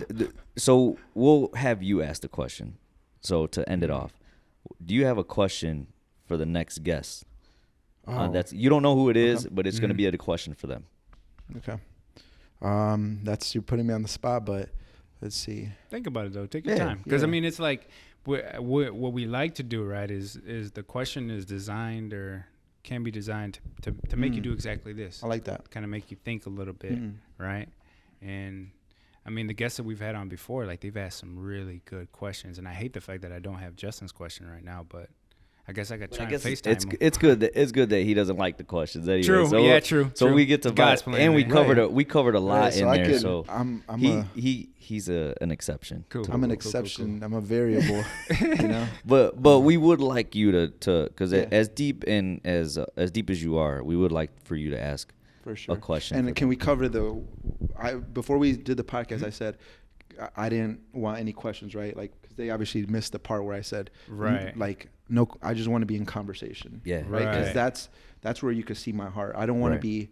so we'll have you ask the question. So to end it off, do you have a question for the next guest? That's you don't know who it is, but it's going to be a question for them. Okay. You're putting me on the spot, but let's see. Think about it though. Take your time, because I mean, it's like what we like to do, right? Is the question is designed or can be designed to make you do exactly this. I like that. Kind of make you think a little bit, right? And I mean, the guests that we've had on before, like they've asked some really good questions, and I hate the fact that I don't have Justin's question right now, but I guess I could try and FaceTime him. It's good that he doesn't like the questions anyway. True. So, true. So true. we get to vibe, and we covered a lot in there. So he's an exception. Cool. I'm an exception. Cool. I'm a variable. But we would like you to because as deep as you are, we would like for you to ask for sure a question. And can we cover before we did the podcast? I said I didn't want any questions, right? Like because they obviously missed the part where I said no, I just want to be in conversation. Yeah. Right. Because that's where you can see my heart. I don't want to be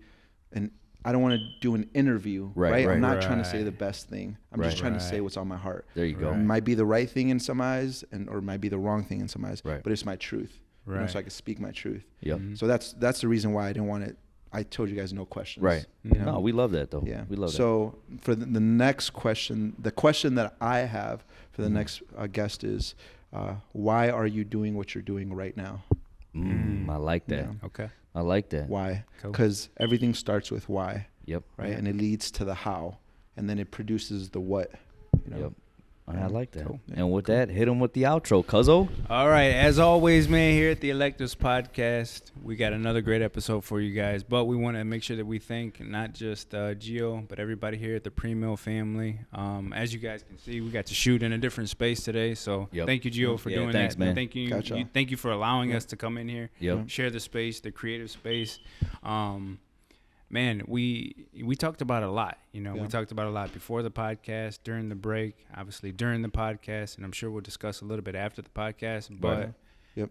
I don't want to do an interview. Right. I'm not trying to say the best thing. I'm just trying to say what's on my heart. There you go. It might be the right thing in some eyes or it might be the wrong thing in some eyes. Right. But it's my truth. Right. So I can speak my truth. Yep. So that's the reason why I didn't want it. I told you guys no questions. Right. No, we love that though. Yeah. We love that. So for the next question, the question that I have for the next guest is, why are you doing what you're doing right now? I like that. Yeah. Okay. I like that. Why? Because everything starts with why. Yep. Right. And it leads to the how, and then it produces the what. Yep. I like that. Cool. And with that, hit him with the outro, cuzzo. All right. As always, man, here at the Electives Podcast, we got another great episode for you guys. But we want to make sure that we thank not just Gio, but everybody here at the Pre-Mill family. As you guys can see, we got to shoot in a different space today. So thank you, Gio, for doing that. Man. Thank you. Thank you for allowing us to come in here, share the space, the creative space. Man, we talked about a lot, We talked about a lot before the podcast, during the break, obviously during the podcast, and I'm sure we'll discuss a little bit after the podcast. But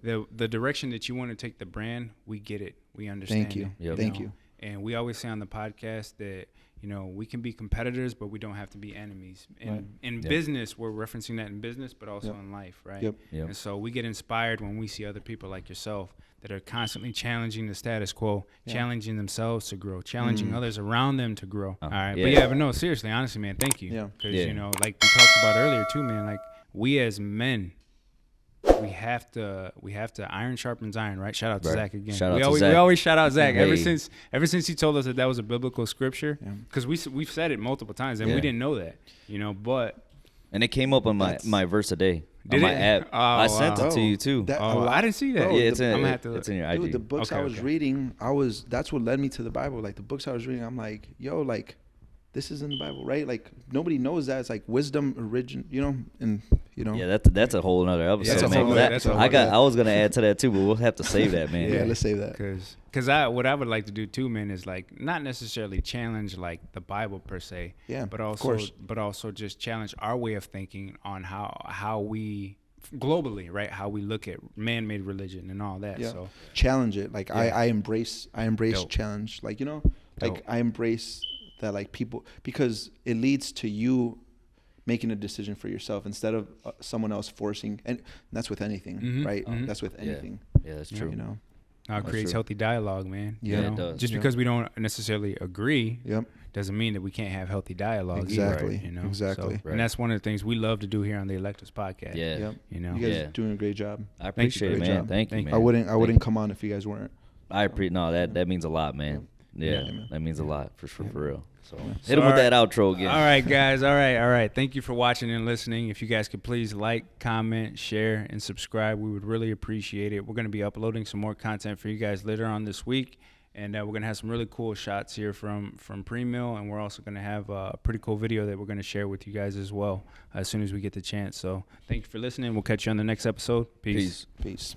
the direction that you want to take the brand, we get it. We understand. Thank you. Yep. Thank you. And we always say on the podcast that, we can be competitors, but we don't have to be enemies. In business, we're referencing that in business, but also in life, right? Yep. And so we get inspired when we see other people like yourself that are constantly challenging the status quo, challenging themselves to grow, challenging others around them to grow. All right. But no, seriously, honestly, man, thank you. Because, like we talked about earlier too, man, like we as men, we have to iron sharpens iron, right? Shout out to Zach again. We always shout out Zach. Hey. Ever since he told us that was a biblical scripture, because we've said it multiple times and we didn't know that, but. And it came up on my verse a day. Did on my it? app. I sent it to you too. I didn't see that. Bro, yeah, it's in your IG. Dude, the books I was reading, that's what led me to the Bible. Like the books I was reading, I'm like, yo, like this is in the Bible, right? Like nobody knows that. It's like wisdom origin, and Yeah, that's a whole nother episode, man. I was gonna add to that too, but we'll have to save that, man. Yeah, let's save that. Because what I would like to do too, man, is like not necessarily challenge like the Bible per se, but also just challenge our way of thinking on how we globally, right? How we look at man-made religion and all that. Yeah. So challenge it. Like I embrace challenge. Like I embrace that, like people, because it leads to you making a decision for yourself instead of someone else forcing, and that's with anything, right? That's with anything. Yeah, that's true. It creates healthy dialogue, man. Yeah, it does. Just because we don't necessarily agree, doesn't mean that we can't have healthy dialogue. Exactly. Either, Exactly. So, and that's one of the things we love to do here on the Electus podcast. Yeah. You guys are doing a great job. I appreciate it, man. Thank you, man. I wouldn't come on if you guys weren't. That means a lot, man. Yeah, that means a lot for real. So hit him with that outro again. All right, guys. All right. Thank you for watching and listening. If you guys could please like, comment, share, and subscribe, we would really appreciate it. We're going to be uploading some more content for you guys later on this week, and we're going to have some really cool shots here from pre-mill, and we're also going to have a pretty cool video that we're going to share with you guys as well as soon as we get the chance. So thank you for listening. We'll catch you on the next episode. Peace. Peace.